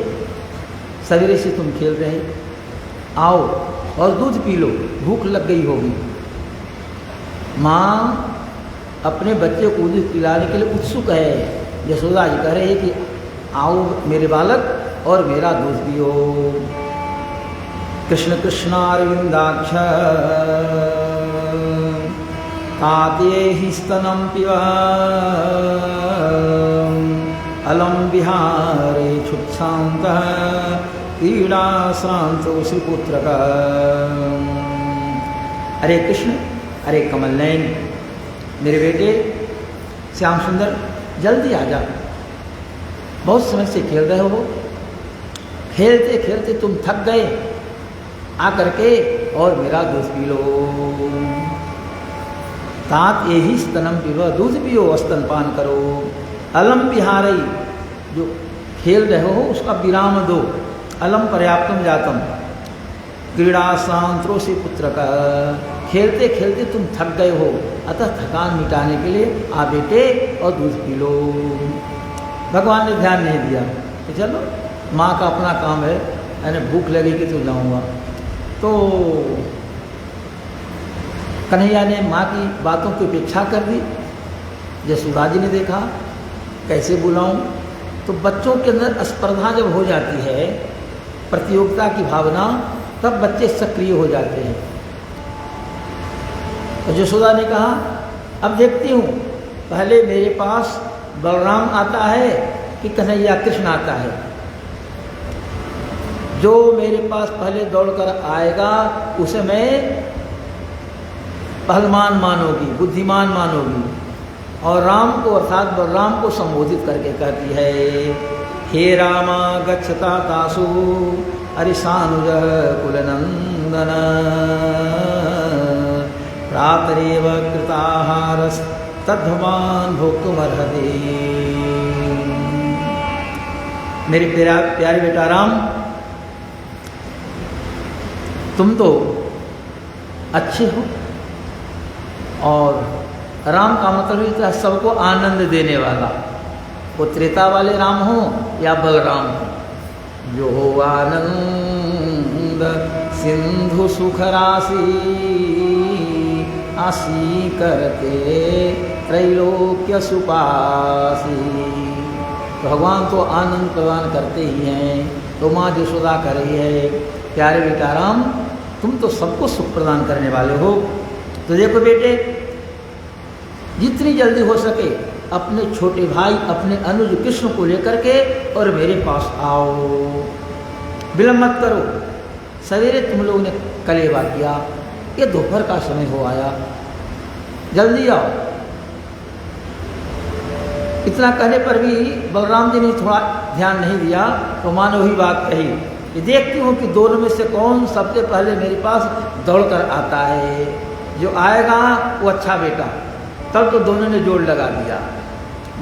सवेरे से तुम खेल रहे, आओ और दूध पी लो, भूख लग गई होगी। माँ अपने बच्चे को दूध पिलाने के लिए उत्सुक है। यशोदा जी कह रहे हैं कि आओ मेरे बालक और मेरा दूध पियो। कृष्ण कृष्णारविंदाक्ष ताते हि स्तनं पिबा अलम विहारे क्षुत्सान्तः क्रीड़ा श्रांतो श्रीपुत्र का। अरे कृष्ण, अरे कमल नयन, मेरे बेटे श्याम सुंदर, जल्दी आ जा। बहुत समय से खेल रहे हो, खेलते खेलते तुम थक गए, आकर के और मेरा दूध पी लो। तात यही स्तनम पीलो, दूध पियो, स्तनपान करो। अलम विहारई, जो खेल रहे हो उसका विराम दो। अलम पर्याप्तम जातम, क्रीड़ा सांत्रो से पुत्र का। खेलते खेलते तुम थक गए हो, अतः थकान मिटाने के लिए आ बेटे और दूध पी लो। भगवान ने ध्यान नहीं दिया कि चलो माँ का अपना काम है, यानी भूख लगेगी तो जाऊँगा। तो कन्हैया ने माँ की बातों की उपेक्षा कर दी। यशोदा जी ने देखा कैसे बुलाऊं, तो बच्चों के अंदर स्पर्धा जब हो जाती है, प्रतियोगिता की भावना, तब बच्चे सक्रिय हो जाते हैं। तो यशोदा ने कहा अब देखती हूँ पहले मेरे पास बलराम आता है कि कन्हैया कृष्ण आता है। जो मेरे पास पहले दौड़कर आएगा उसे मैं पहलवान मानोगी, बुद्धिमान मानोगी। और राम को अर्थात बलराम को संबोधित करके कहती है, हे रामा गच्छता तासु अरिसानुज कुलनंदन प्रातरेव कृताहारस तद्भवान भोक्तुमर्हति। मेरे प्यारे बेटा राम, तुम तो अच्छे हो, और राम का मतलब है सबको आनंद देने वाला। वो त्रेता वाले राम हो या बलराम हो, जो हो आनंद सिंधु सुख राशि आसी करते त्रैलोक्य सुपासी। तो भगवान तो आनंद प्रदान करते ही हैं। तो माँ यशोदा कर रही है, प्यारे बेटा राम, तुम तो सबको सुख प्रदान करने वाले हो। तो देखो बेटे, जितनी जल्दी हो सके अपने छोटे भाई, अपने अनुज कृष्ण को लेकर के और मेरे पास आओ, विलंब मत करो। सवेरे तुम लोगों ने कलेवा किया, ये दोपहर का समय हो आया, जल्दी आओ। इतना कहने पर भी बलराम जी ने थोड़ा ध्यान नहीं दिया। तो माँ ने वही बात कही कि देखती हूँ कि दोनों में से कौन सबसे पहले मेरे पास दौड़कर आता है। जो आएगा वो अच्छा बेटा। तब तो दोनों ने जोड़ लगा दिया,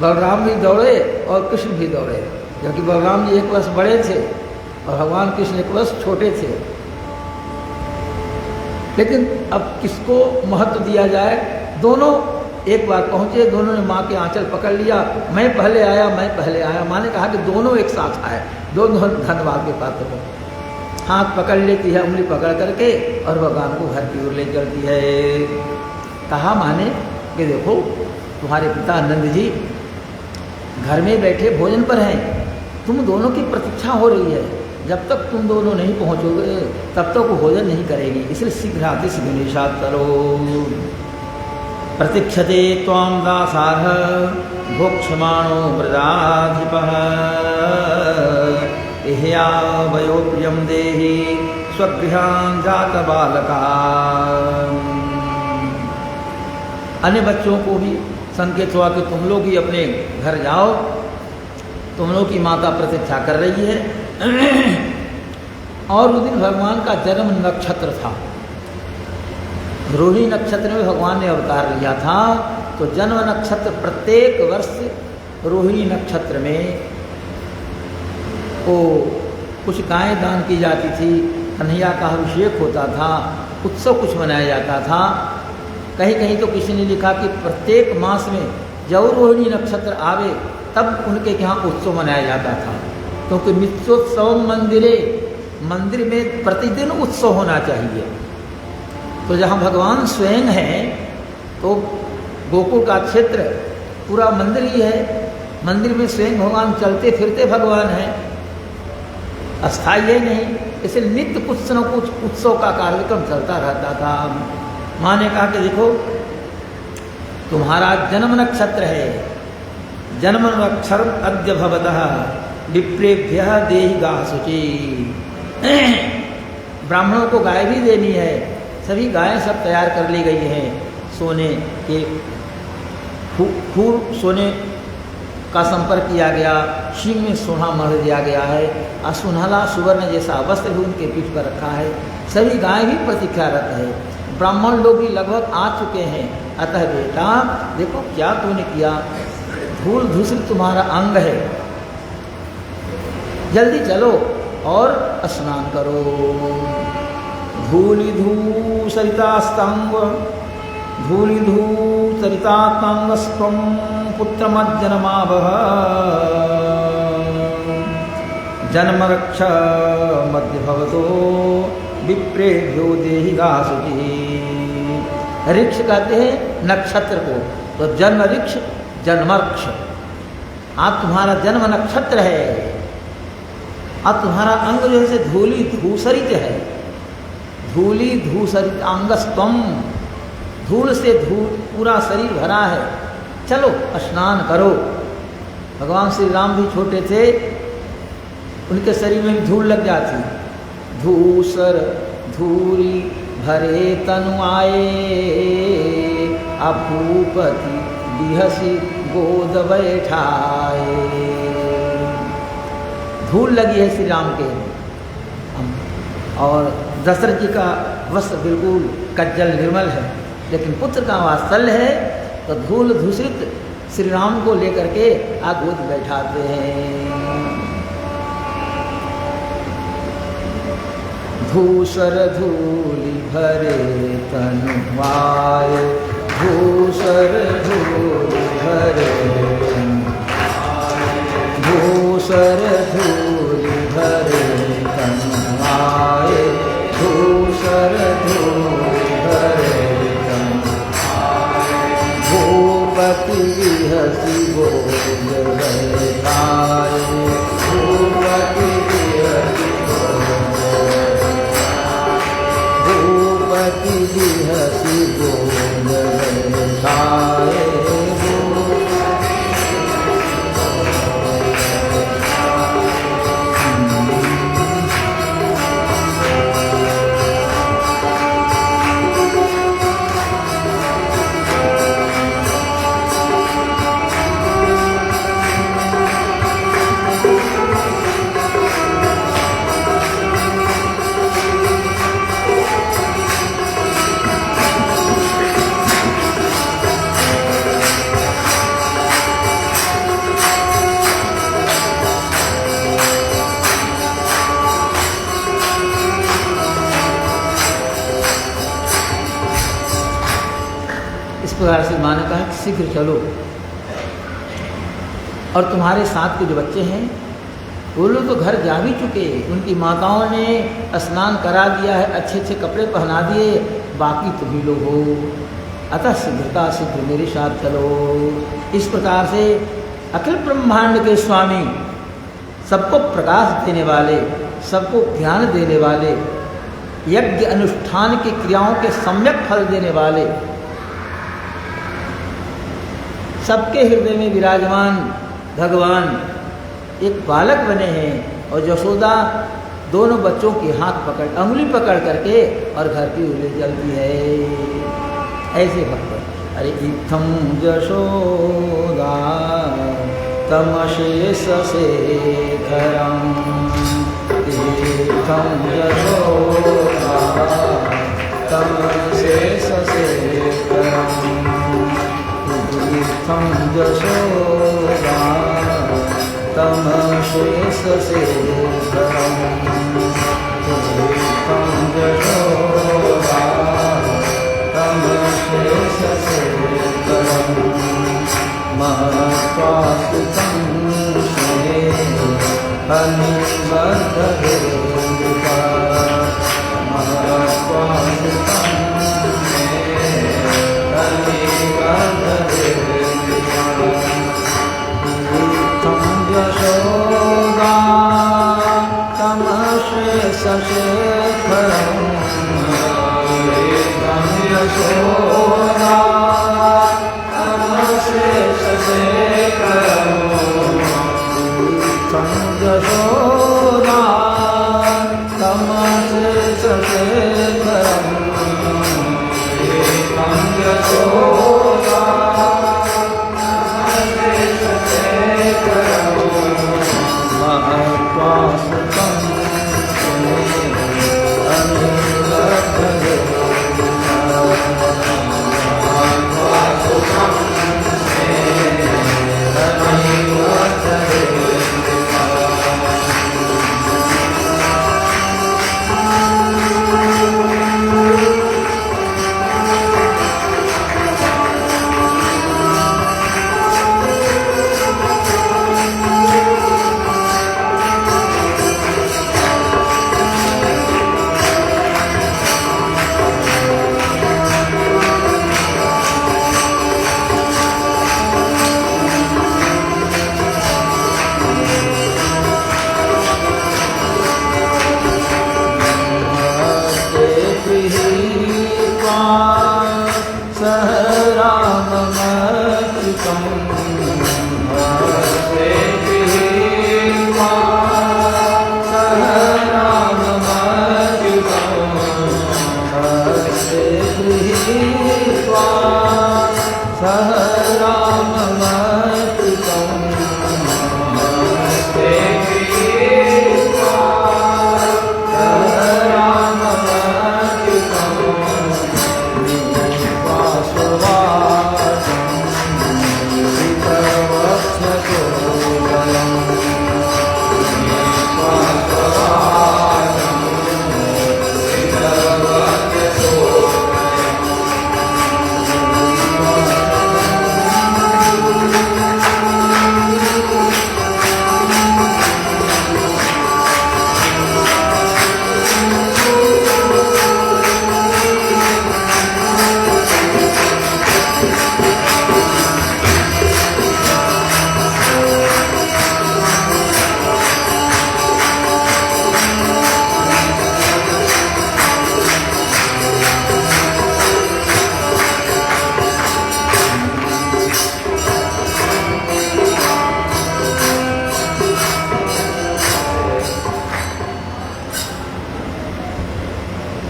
बलराम भी दौड़े और कृष्ण भी दौड़े, क्योंकि बलराम जी एक वर्ष बड़े थे और भगवान कृष्ण एक वर्ष छोटे थे। लेकिन अब किसको महत्व दिया जाए? दोनों एक बार पहुंचे, दोनों ने माँ के आंचल पकड़ लिया, मैं पहले आया, मैं पहले आया। माँ ने कहा कि दोनों एक साथ आए, दोनों धन्यवाद के पात्र हो। हाथ पकड़ लेती है, उंगली पकड़ करके, और भगवान को घर की ओर ले चलती है। कहा माँ ने कि देखो तुम्हारे पिता नंद जी घर में बैठे भोजन पर हैं, तुम दोनों की प्रतीक्षा हो रही है। जब तक तुम दोनों नहीं पहुँचोगे तब तक वो भोजन नहीं करेगी, इसलिए शीघ्र आते शीघ्र निषाद करो। प्रतीक्षते त्वां दासारः भोक्ष्यमाणो व्रजाधिपः इह्या वयो प्रियं देहि स्वगृहान् जातबालका। अन्य बच्चों को भी संकेत हुआ कि तुम लोग ही अपने घर जाओ, तुम लोग की माता प्रतीक्षा कर रही है। और उस दिन भगवान का जन्म नक्षत्र था, रोहिणी नक्षत्र में भगवान ने अवतार लिया था। तो जन्म नक्षत्र प्रत्येक वर्ष रोहिणी नक्षत्र में वो कुछ गायें दान की जाती थी, कन्हैया का अभिषेक होता था, उत्सव कुछ मनाया जाता था। कहीं कहीं तो किसी ने लिखा कि प्रत्येक मास में जब रोहिणी नक्षत्र आवे तब उनके यहाँ उत्सव मनाया जाता था, क्योंकि नित्योत्सव मंदिर में प्रतिदिन उत्सव होना चाहिए। तो जहाँ भगवान स्वयं हैं तो गोकुल का क्षेत्र पूरा मंदिर ही है, मंदिर में स्वयं भगवान चलते फिरते भगवान हैं, अस्थायी है नहीं, इसलिए नित्य कुछ न कुछ उत्सव का कार्यक्रम चलता रहता था। माँ ने कहा कि देखो तुम्हारा जन्म नक्षत्र है, जन्म नक्षत्र अद्य भवतः विप्रेभ्यः देहि गाः शुचि। ब्राह्मणों को गाय भी देनी है, सभी गायें सब तैयार कर ली गई हैं। सोने के खूर सोने का संपर्क किया गया, शींग में सोना मढ़ दिया गया है, और सुनहला सुवर्ण जैसा वस्त्र भी उनके पीठ पर रखा है। सभी गायें भी प्रतीक्षारत है। ब्राह्मण लोग भी लगभग आ चुके हैं। अतः बेटा देखो क्या तूने किया, धूल धूसरित तुम्हारा अंग है, जल्दी चलो और स्नान करो। धूलि धूसरितास्तंग धूलि धूसरितात्मांगस्त्वं पुत्रमज्जनमावह जन्मरक्ष मध्य भवतो विप्रेभ्यो देहिगा शुचि। ऋक्ष कहते हैं नक्षत्र को, तो जन्म ऋक्ष जन्मर्क्ष, आप तुम्हारा जन्म नक्षत्र है, अब तुम्हारा अंग जो है धूलि धूसरित है। धूलि धूसरित अंगस्तम, धूल से धूल पूरा शरीर भरा है, चलो स्नान करो। भगवान श्री राम भी छोटे थे, उनके शरीर में भी धूल लग जाती। धूसर धूरी भरे तनु आए, अब भूपति बिहसी गोद बैठाए। धूल लगी है श्री राम के, और दशरथ जी का वस्त्र बिल्कुल कज्जल निर्मल है, लेकिन पुत्र का वात्सल्य है, तो धूल धूसरित श्री राम को लेकर के गोद बैठाते हैं। धूसर धूलि भरे तनु आए, धूसर धूलि भरे धूसर धूलि भरे तनु आए, धूसर धूलि भरे तनु आए, भूपति बिहसी गोद बैठाए, भूपति बिहसी भूपति बिहसी गोद बैठाए। प्रकार से माँ ने कहा कि शीघ्र चलो, और तुम्हारे साथ के जो बच्चे हैं वो लोग तो घर जा भी चुके, उनकी माताओं ने स्नान करा दिया है, अच्छे अच्छे कपड़े पहना दिए, बाकी तुम ही लोग हो, अतः शीघ्रता शीघ्र मेरे साथ चलो। इस प्रकार से अखिल ब्रह्मांड के स्वामी, सबको प्रकाश देने वाले, सबको ज्ञान देने वाले, यज्ञ अनुष्ठान की क्रियाओं के सम्यक फल देने वाले, सबके हृदय में विराजमान भगवान एक बालक बने हैं, और यशोदा दोनों बच्चों की हाथ पकड़ अंगुली पकड़ करके और घर की उंगली जलती है। ऐसे भक्त, अरे इत्थम यशोदा तमशेष शेखरम, इत्थम यशोदा तमशेष शेखरम, इत्थम यशोदा तमशेष शेखरम, इत्थम यशोदा तमशेष शेखरम, महत्वास्तं हनिवर्धयेन्द्रिता, महत्वास्तं हनिवर्धयेन्द्रिता, इत्थं यशोदा सह राममर्पितं नमस्ते कृष्णा सह राममर्पितं निवासवासं वितवत्सतोदयम्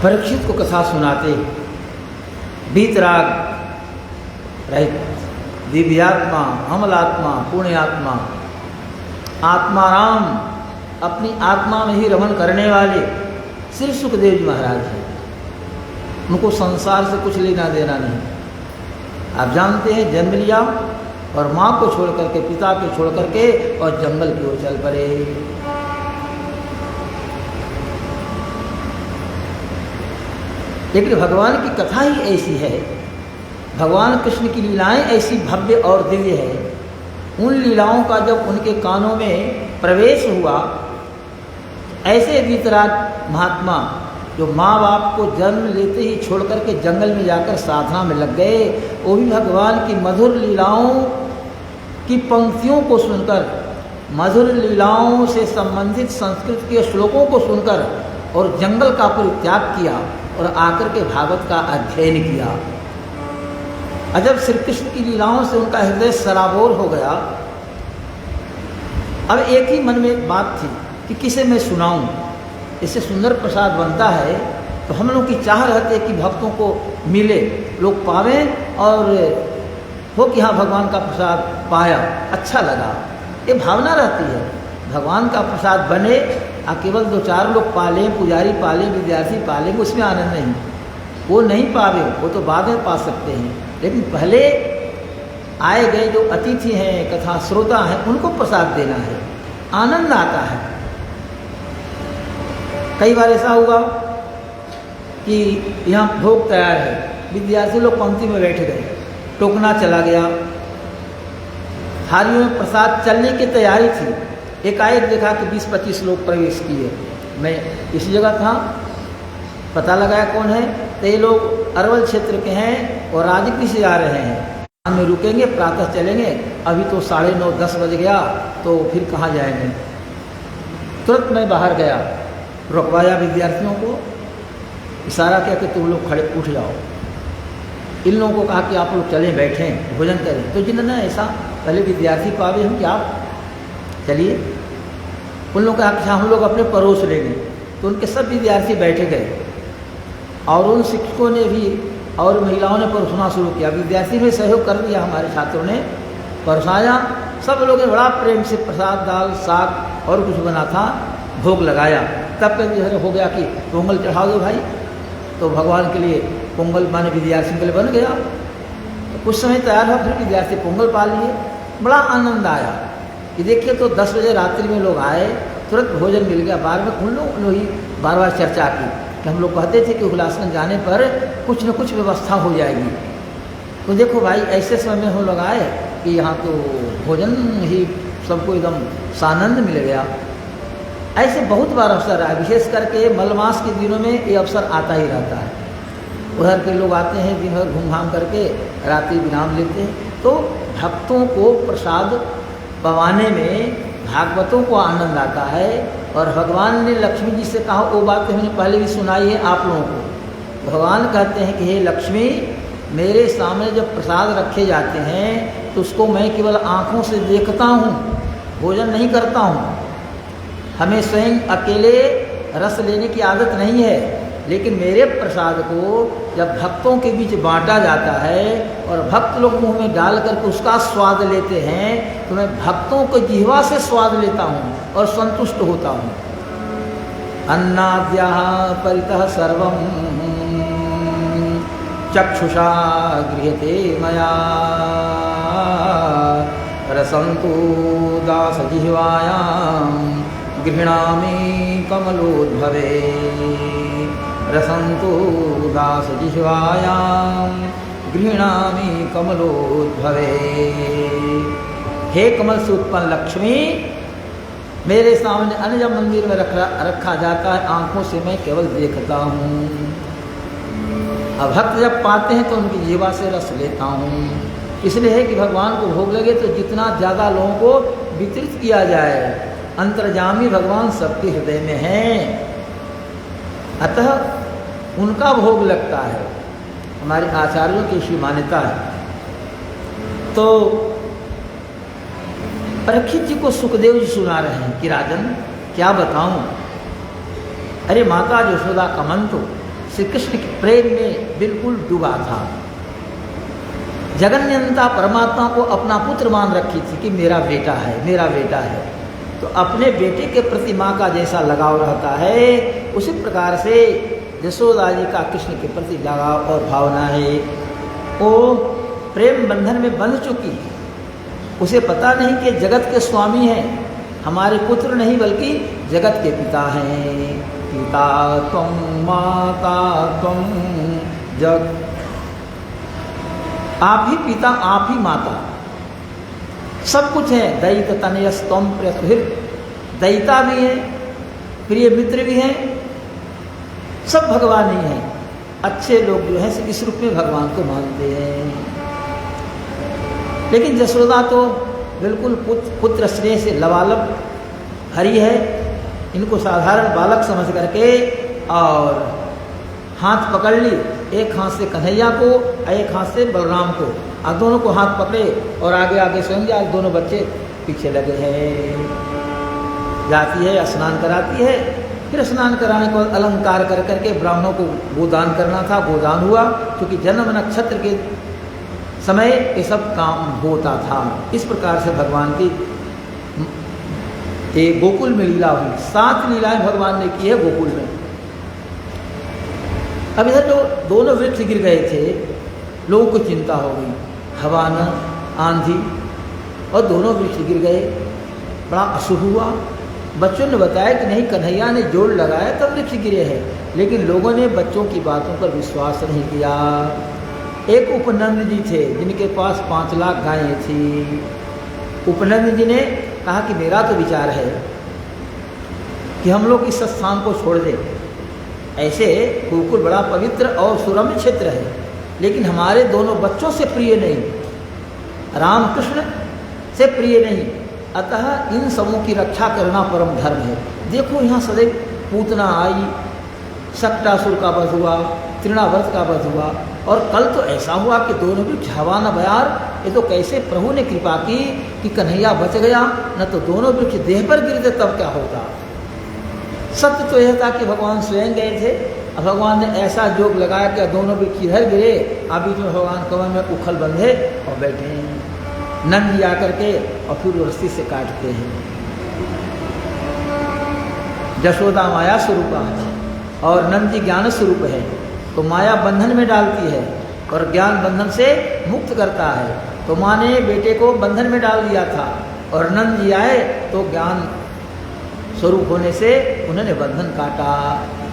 परीक्षित को कथा सुनाते बीतराग रहित दिव्यात्मा अमलात्मा पुण्यात्मा आत्माराम अपनी आत्मा में ही रमण करने वाले श्री सुखदेव जी महाराज हैं। उनको संसार से कुछ लेना देना नहीं। आप जानते हैं जन्म लिया और माँ को छोड़ करके पिता को छोड़ करके और जंगल की ओर चल पड़े। लेकिन भगवान की कथा ही ऐसी है, भगवान कृष्ण की लीलाएं ऐसी भव्य और दिव्य है। उन लीलाओं का जब उनके कानों में प्रवेश हुआ, ऐसे वितराग महात्मा जो माँ बाप को जन्म लेते ही छोड़ करके जंगल में जाकर साधना में लग गए, वो भी भगवान की मधुर लीलाओं की पंक्तियों को सुनकर, मधुर लीलाओं से संबंधित संस्कृत के श्लोकों को सुनकर और जंगल का परित्याग किया और आकर के भागवत का अध्ययन किया। अजब श्री कृष्ण की लीलाओं से उनका हृदय सराबोर हो गया। अब एक ही मन में एक बात थी कि किसे मैं सुनाऊं, इससे सुंदर प्रसाद बनता है। तो हम लोग की चाह रहती है कि भक्तों को मिले, लोग पावें और हो कि हाँ भगवान का प्रसाद पाया, अच्छा लगा, ये भावना रहती है। भगवान का प्रसाद बने और केवल 2-4 लोग पालें, पुजारी पालें, विद्यार्थी पालें, उसमें आनंद नहीं। वो नहीं पावे, वो तो बाद में पा सकते हैं, लेकिन पहले आए गए जो अतिथि हैं, कथा श्रोता हैं, उनको प्रसाद देना है, आनंद आता है। कई बार ऐसा हुआ कि यहाँ भोग तैयार है, विद्यार्थी लोग पंक्ति में बैठ गए, टोकना चला गया, थालियों में प्रसाद चलने की तैयारी थी, एकाएक देखा कि 20-25 लोग प्रवेश किए। मैं इस जगह था, पता लगाया कौन है, तो ये लोग अरवल क्षेत्र के हैं और राजगीर से आ रहे हैं। में रुकेंगे, प्रातः चलेंगे, अभी तो 9:30-10 बज गया, तो फिर कहाँ जाएंगे। तुरंत मैं बाहर गया, रुकवाया विद्यार्थियों को, इशारा किया कि तुम लोग खड़े उठ जाओ। इन लोगों को कहा कि आप लोग चलें, बैठें, भोजन करें। तो जिन्होंने ऐसा पहले विद्यार्थी पावे हम कि आप चलिए, उन लोगों का अच्छा हम लोग अपने परोस लेंगे। तो उनके सब विद्यार्थी बैठे गए और उन शिक्षकों ने भी और महिलाओं ने परोसना शुरू किया। विद्यार्थी ने सहयोग कर दिया, हमारे छात्रों ने परोसाया। सब लोगों ने बड़ा प्रेम से प्रसाद, दाल, साग और कुछ बना था, भोग लगाया। तब तक हो गया कि पोंगल चढ़ा दो भाई, तो भगवान के लिए पोंगल माने विद्यार्थियों के लिए बन गया। तो कुछ समय तैयार हुआ, फिर विद्यार्थी पोंगल पा लिए। बड़ा आनंद आया कि देखिए, तो 10 बजे रात्रि में लोग आए, तुरंत भोजन मिल गया। बाद में उन लोगों ने ही बार चर्चा की कि हम लोग कहते थे कि हुलासगंज जाने पर कुछ न कुछ व्यवस्था हो जाएगी। तो देखो भाई, ऐसे समय में हम लोग आए कि यहाँ तो भोजन ही सबको एकदम सानंद मिल गया। ऐसे बहुत बार अवसर आया, विशेष करके मलमास के दिनों में ये अवसर आता ही रहता है। उधर के लोग आते हैं, दिन भर घूम घाम करके रात्रि विराम लेते हैं। तो भक्तों को प्रसाद पवाने में भागवतों को आनंद आता है। और भगवान ने लक्ष्मी जी से कहा, वो बात हमने पहले भी सुनाई है आप लोगों को। भगवान कहते हैं कि हे लक्ष्मी, मेरे सामने जब प्रसाद रखे जाते हैं तो उसको मैं केवल आँखों से देखता हूँ, भोजन नहीं करता हूँ। हमें स्वयं अकेले रस लेने की आदत नहीं है, लेकिन मेरे प्रसाद को जब भक्तों के बीच बांटा जाता है और भक्त लोग मुंह में डाल करके उसका स्वाद लेते हैं, तो मैं भक्तों को जिह्वा से स्वाद लेता हूँ और संतुष्ट होता हूँ। अन्नाद्या परितः सर्वं चक्षुषा गृह्यते मया रसंतु दासजिह्वायां गृह्णामि कमलोद्भवे रसंतु दासजिह्वायां गृह्णामि कमलोद्भवे। हे कमल से उत्पन्न लक्ष्मी, मेरे सामने अन्न जब मंदिर में रखा जाता है, आंखों से मैं केवल देखता हूँ। अब भक्त जब पाते हैं तो उनकी जीवा से रस लेता हूँ। इसलिए है कि भगवान को भोग लगे तो जितना ज़्यादा लोगों को वितरित किया जाए। अंतर्जामी भगवान सबके हृदय में हैं, अतः उनका भोग लगता है। हमारे आचार्यों की ऐसी मान्यता है। तो परीक्षित जी को सुखदेव जी सुना रहे हैं कि राजन क्या बताऊं, अरे माता यशोदा का मन तो श्री कृष्ण के प्रेम में बिल्कुल डूबा था। जगन्यंता परमात्मा को अपना पुत्र मान रखी थी कि मेरा बेटा है, मेरा बेटा है। तो अपने बेटे के प्रति माँ का जैसा लगाव रहता है, उसी प्रकार से यशोदा जी का कृष्ण के प्रति लगाव और भावना है। वो प्रेम बंधन में बंध चुकी है। उसे पता नहीं कि जगत के स्वामी हैं, हमारे पुत्र नहीं बल्कि जगत के पिता हैं। पिता त्वं माता त्वं जग, आप ही पिता आप ही माता, सब कुछ है। दैत तनयस्तम प्रसुहृत, दैता भी है, प्रिय मित्र भी हैं, सब भगवान ही हैं। अच्छे लोग जो हैं इस रूप में भगवान को मानते हैं। लेकिन यशोदा तो बिल्कुल पुत्र स्नेह से लबालब हरी है। इनको साधारण बालक समझ करके और हाथ पकड़ ली, एक हाथ से कन्हैया को एक हाथ से बलराम को, और दोनों को हाथ पकड़े और आगे आगे स्वयं जा, दोनों बच्चे पीछे लगे हैं। जाती है, स्नान कराती है, फिर स्नान कराने को अलंकार कर करके ब्राह्मणों को गोदान करना था, गोदान हुआ। क्योंकि जन्म नक्षत्र के समय ये सब काम होता था। इस प्रकार से भगवान की गोकुल में लीला हुई। 7 लीलाएं भगवान ने की है गोकुल में। अब इधर जो दोनों वृक्ष गिर गए थे, लोगों को चिंता हो गई, हवा न आंधी, और दोनों वृक्ष गिर गए। बड़ा अशुभ हुआ। बच्चों ने बताया कि नहीं, कन्हैया ने जोड़ लगाया तब वृक्ष गिरे हैं। लेकिन लोगों ने बच्चों की बातों पर विश्वास नहीं किया। एक उपनंद जी थे जिनके पास 5 लाख गायें थी। उपनंद जी ने कहा कि मेरा तो विचार है कि हम लोग इस स्थान को छोड़ दें। ऐसे गोकुल बड़ा पवित्र और सुरम्य क्षेत्र है, लेकिन हमारे दोनों बच्चों से प्रिय नहीं, रामकृष्ण से प्रिय नहीं। अतः इन सबों की रक्षा करना परम धर्म है। देखो यहाँ सदैव पूतना आई, सक्टासुर का वध हुआ, तृणावर्त का वध हुआ, और कल तो ऐसा हुआ कि दोनों वृक्ष हवा न बयार। ये तो कैसे प्रभु ने कृपा की कि कन्हैया बच गया, न तो दोनों वृक्ष देह पर गिरते तब क्या होता। सत्य तो यह था कि भगवान स्वयं गए थे। अब भगवान ने ऐसा जोग लगाया कि दोनों वृक्ष इधर गिरे, अब बीच में भगवान कमर में उखल बंधे और बैठे हैं। नंद आकर के और फिर रस्सी से काटते हैं। यशोदा माया स्वरूप है और नंद जी ज्ञान स्वरूप है। तो माया बंधन में डालती है और ज्ञान बंधन से मुक्त करता है। तो माँ ने बेटे को बंधन में डाल दिया था और नंद जी आए तो ज्ञान स्वरूप होने से उन्होंने बंधन काटा।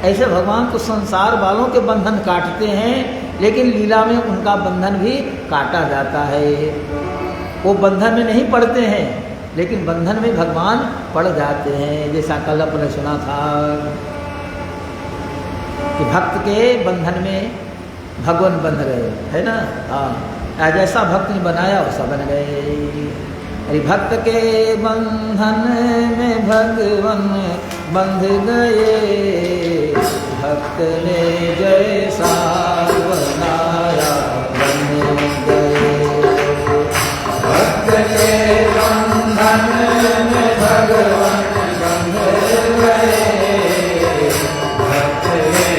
ऐसे भगवान तो संसार वालों के बंधन काटते हैं, लेकिन लीला में उनका बंधन भी काटा जाता है। वो बंधन में नहीं पड़ते हैं, लेकिन बंधन में भगवान पड़ जाते हैं। जैसा कल अपने सुना था कि भक्त के बंधन में भगवान बंध गए, है ना। हाँ, जैसा भक्त ने बनाया वैसा बन गए। अरे भक्त के बंधन में भगवान बंध गए, भक्त ने जैसा बनाया बन गए। भक्त के बंधन में भगवान बंध गए, भक्त ने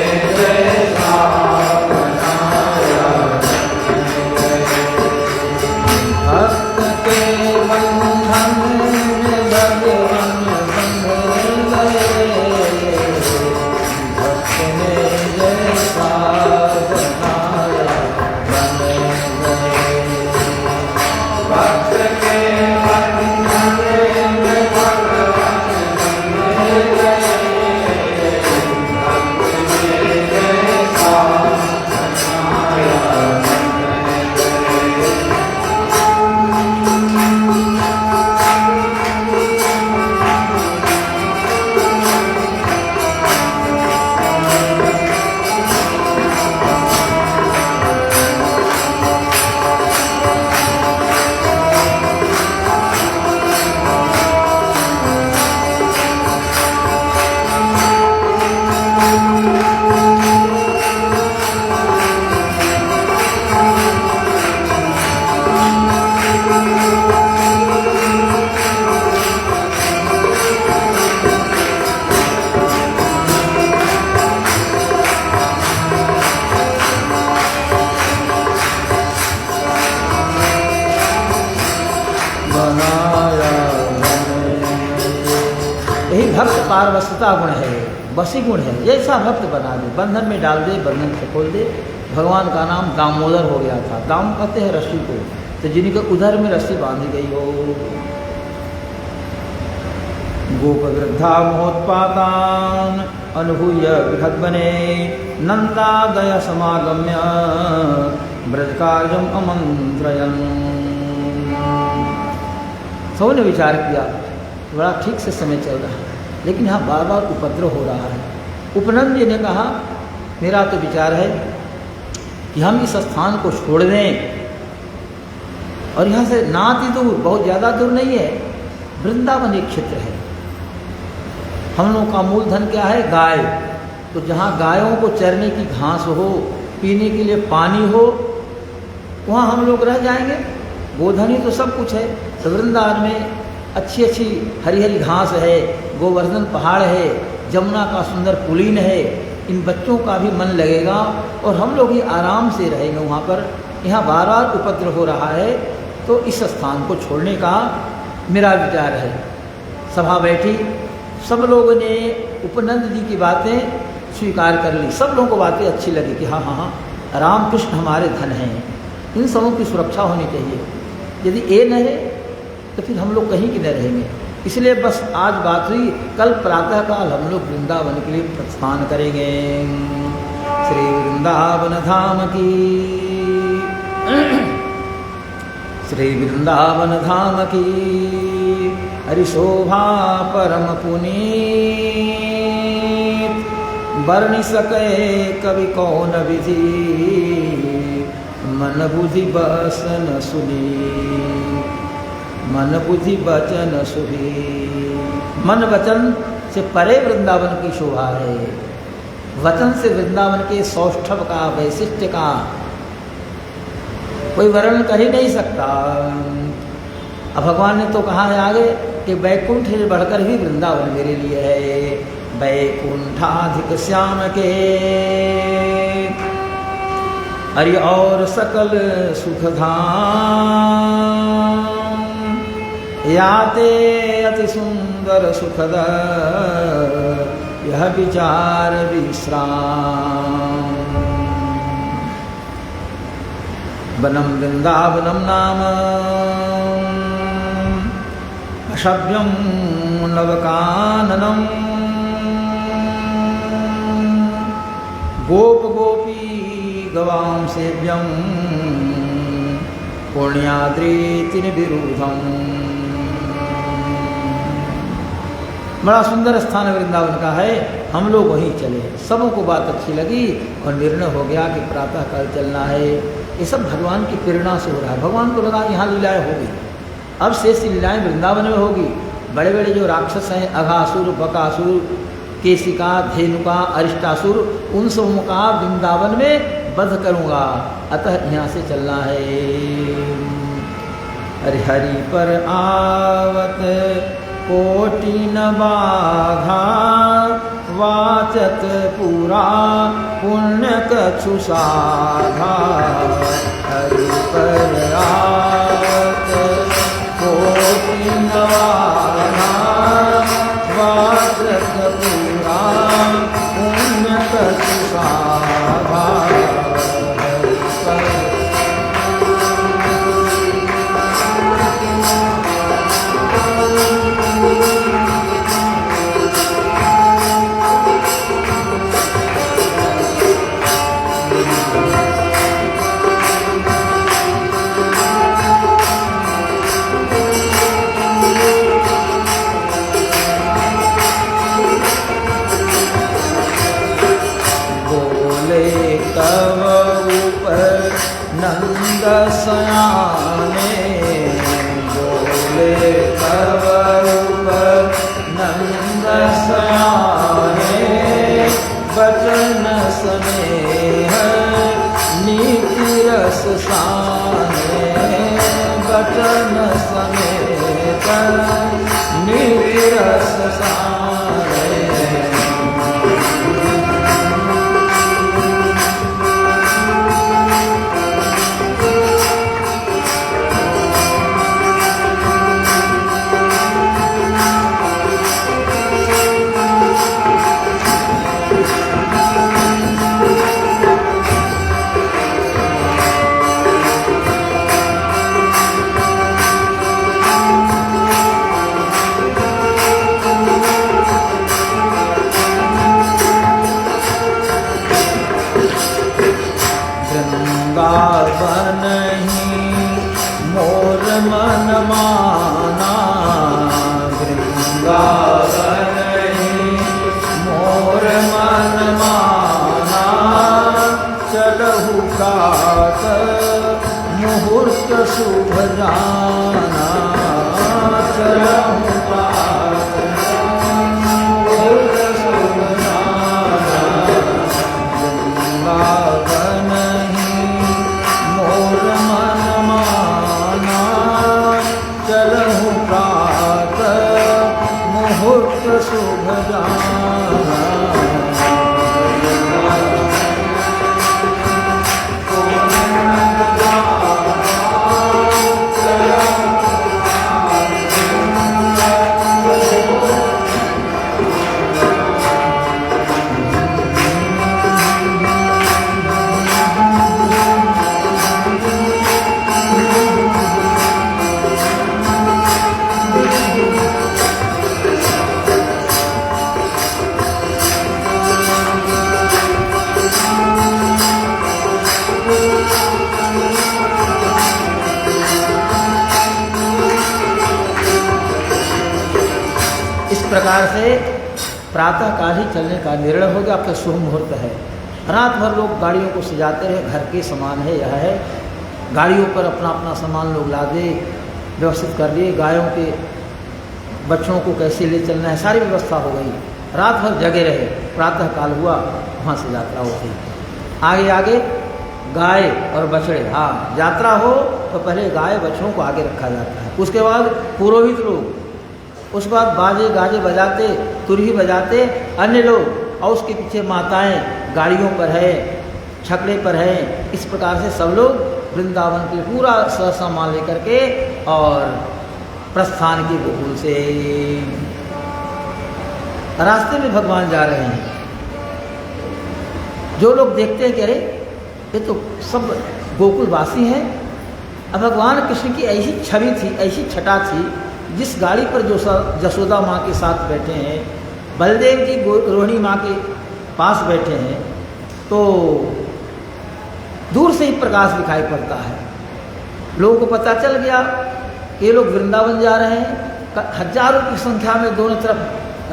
अपार वस्तुता गुण है, वसी गुण है। जैसा भक्त बना दे, बंधन में डाल दे, बंधन से खोल दे। भगवान का नाम दामोदर हो गया था। दाम कहते हैं रस्सी को, तो जिनके उधर में रस्सी बांधी गई हो। गोप वृद्धा मोत्पातान अनुभूय बृहद बने, नंदादय समागम्य ब्रज कार्यम अमंत्रयन। सबने विचार किया, बड़ा ठीक से समय चल रहा है, लेकिन यहाँ बार बार उपद्रव हो रहा है। उपनंद जी ने कहा, मेरा तो विचार है कि हम इस स्थान को छोड़ दें, और यहाँ से नाति दूर, बहुत ज़्यादा दूर नहीं है, वृंदावन एक क्षेत्र है। हम लोगों का मूलधन क्या है? गाय। तो जहाँ गायों को चरने की घास हो, पीने के लिए पानी हो, वहाँ हम लोग रह जाएंगे। गोधन ही तो सब कुछ है। तो वृंदावन में अच्छी अच्छी हरी हरी घास है, गोवर्धन पहाड़ है, जमुना का सुंदर पुलीन है। इन बच्चों का भी मन लगेगा और हम लोग ही आराम से रहेंगे वहाँ पर। यहाँ बार बार उपद्रव हो रहा है, तो इस स्थान को छोड़ने का मेरा विचार है। सभा बैठी, सब लोगों ने उपनंद जी की बातें स्वीकार कर ली। सब लोगों को बातें अच्छी लगी कि हाँ हाँ हाँ, रामकृष्ण हमारे धन हैं, इन सबों की सुरक्षा होनी चाहिए। यदि ये न रहे तो फिर हम लोग कहीं की न रहेंगे। इसलिए बस आज बात हुई, कल प्रातःकाल हम लोग वृंदावन के लिए प्रस्थान करेंगे। श्री वृंदावन धाम की, श्री वृंदावन धाम की हरि शोभा परम पुनीत, वर्णि सके कवि कौन विधि, मन बुद्धि बसन सुनी, मन बुद्धि वचन सुभी। मन वचन से परे वृंदावन की शोभा है। वचन से वृंदावन के सौष्ठव का, वैशिष्ट्य का कोई वर्णन कर ही नहीं सकता। अब भगवान ने तो कहा है आगे कि वैकुंठ से बढ़कर भी वृंदावन मेरे लिए है। वैकुंठाधिक श्याम के हरि और सकल सुखधाम, याते अति सुंदर सुखद यह विचार विश्राम। वनम वृंदावनम नाम अशव्यम नवकाननम, गोप गोपी गवां सेव्यम पुण्याद्रेति विरुद्धम। बड़ा सुंदर स्थान वृंदावन का है, हम लोग वहीं चले। सबों को बात अच्छी लगी और निर्णय हो गया कि प्रातःकाल चलना है। ये सब भगवान की प्रेरणा से हो रहा है। भगवान को लगा यहाँ लीलाएं होगी, अब शेष लीलाएं वृंदावन में होगी। बड़े बड़े जो राक्षस हैं, अघासुर, बकासुर, केशिका, धेनुका, अरिष्टासुर, उन सबों का वृंदावन में वध करूँगा, अतः यहाँ से चलना है। हरि हरि पर आवत कोटि न बाधा, वाचत पूरा पुण्य कछु साधा। हरि पर आवत कोटि न बाधा, वाचत पूरा पुण्य कछु साधा। सयाने बोले तब नंद सयाने, बचन स्नेह नीति रस साने, बचन स्नेह नीति रस साने। वृंदावन मोर मन माना, वृंदावन मोर मन माना, चलहु प्रात मुहूर्त शुभ जाना, चलहु प्रात मुहूर्त शुभ जाना, वृंदावन मोर मन माना, चलहु प्रात मुहूर्त शुभ जाना। प्रकार से प्रातः काल ही चलने का निर्णय हो गया। अब तो शुभ मुहूर्त है। रात भर लोग गाड़ियों को सजाते रहे, घर के सामान है, यह है, गाड़ियों पर अपना अपना सामान लोग लादे, व्यवस्थित कर लिए, गायों के बच्चों को कैसे ले चलना है, सारी व्यवस्था हो गई। रात भर जगे रहे, प्रातः काल हुआ, वहाँ से यात्रा होती। आगे आगे गाय और बछड़े, हाँ यात्रा हो तो पहले गाय बछड़ों को आगे रखा जाता है, उसके बाद पुरोहित लोग, उसके बाद बाजे गाजे बजाते, तुरही बजाते अन्य लोग, और उसके पीछे माताएं गाड़ियों पर है, छकड़े पर है। इस प्रकार से सब लोग वृंदावन के पूरा सामान लेकर के और प्रस्थान की गोकुल से रास्ते में भगवान जा रहे हैं। जो लोग देखते हैं कि अरे ये तो सब गोकुलवासी हैं। अब भगवान कृष्ण की ऐसी छवि थी, ऐसी छटा थी, जिस गाड़ी पर जो जसोदा माँ के साथ बैठे हैं, बलदेव जी रोहिणी माँ के पास बैठे हैं, तो दूर से ही प्रकाश दिखाई पड़ता है। लोगों को पता चल गया ये लोग वृंदावन जा रहे हैं। हजारों की संख्या में दोनों तरफ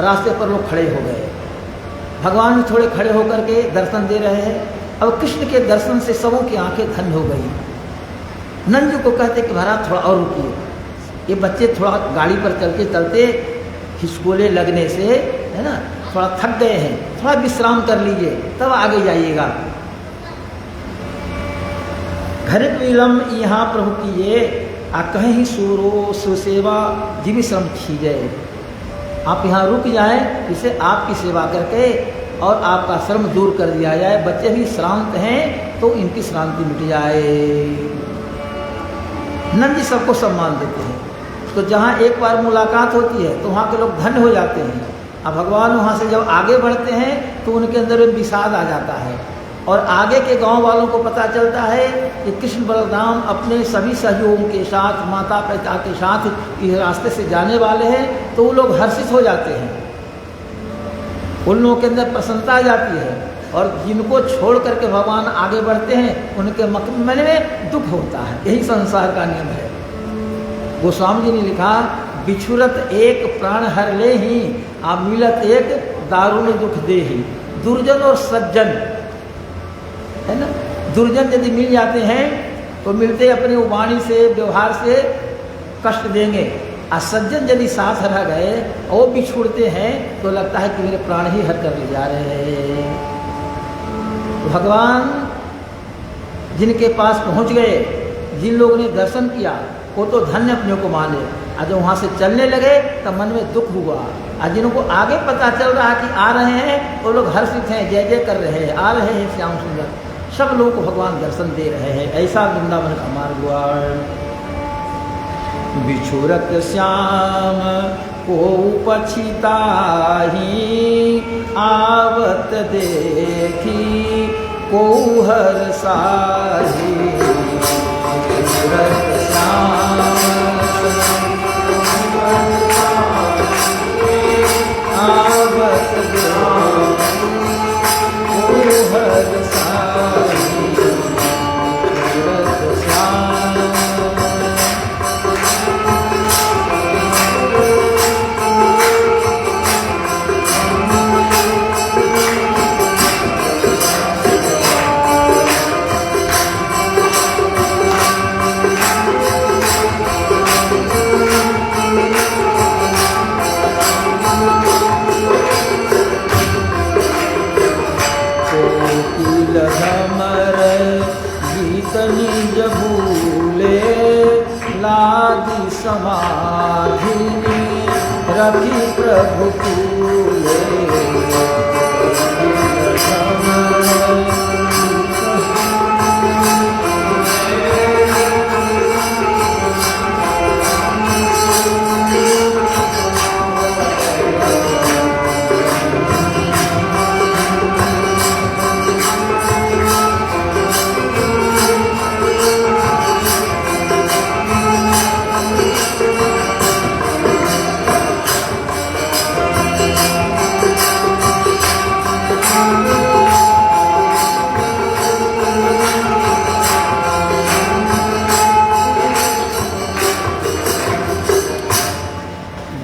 रास्ते पर लोग खड़े हो गए। भगवान भी थोड़े खड़े होकर के दर्शन दे रहे हैं। अब कृष्ण के दर्शन से सबों की आंखें धन्य हो गई। नंद को कहते कि महाराज थोड़ा और रुकिए, ये बच्चे थोड़ा गाड़ी पर चलते चलते हिचकोले लगने से, है ना, थोड़ा थक गए हैं, थोड़ा विश्राम कर लीजिए, तब आगे जाइएगा। घरे विलम यहाँ प्रभु कीजिए, आ कहीं ही सूरो सुसेवा जीवी श्रम खींचे। आप यहाँ रुक जाएं, जिससे आपकी सेवा करके और आपका श्रम दूर कर दिया जाए। बच्चे भी श्रांत हैं तो इनकी श्रांति मिट जाए। नंद जी सबको सम्मान देते हैं। तो जहाँ एक बार मुलाकात होती है तो वहाँ के लोग धन्य हो जाते हैं। अब भगवान वहाँ से जब आगे बढ़ते हैं तो उनके अंदर एक विषाद आ जाता है, और आगे के गांव वालों को पता चलता है कि कृष्ण बलराम अपने सभी सहयोगियों के साथ, माता पिता के साथ इस रास्ते से जाने वाले हैं, तो वो लोग हर्षित हो जाते हैं। उन लोगों के अंदर प्रसन्नता आ जाती है, और जिनको छोड़ करके भगवान आगे बढ़ते हैं उनके मन में दुख होता है। यही संसार का नियम है। गोस्वामी जी ने लिखा, बिछुरत एक प्राण हर ले ही, आ मिलत एक दारुण दुख दे ही। दुर्जन और सज्जन, है ना, दुर्जन यदि मिल जाते हैं तो मिलते अपनी वाणी से, व्यवहार से कष्ट देंगे, और सज्जन यदि साथ रह गए और बिछुड़ते हैं तो लगता है कि मेरे प्राण ही हर कर ले जा रहे हैं। तो भगवान जिनके पास पहुंच गए, जिन लोगों ने दर्शन किया, वो तो धन्य अपने को माने। और जब वहाँ से चलने लगे तब मन में दुख हुआ। और जिनको आगे पता चल रहा है कि आ रहे हैं, वो लोग हर्षित हैं, जय जय कर रहे हैं, आ रहे हैं श्याम सुंदर। सब लोगों को भगवान दर्शन दे रहे हैं। ऐसा वृंदावन का मार्ग हुआ। बिछुरत श्याम को पछिताही, आवत देखी को हर्षाही। बिछुरत श्याम आवत देखी को हर्षाही। निज भूले लागी समाधि रखी प्रभु कूले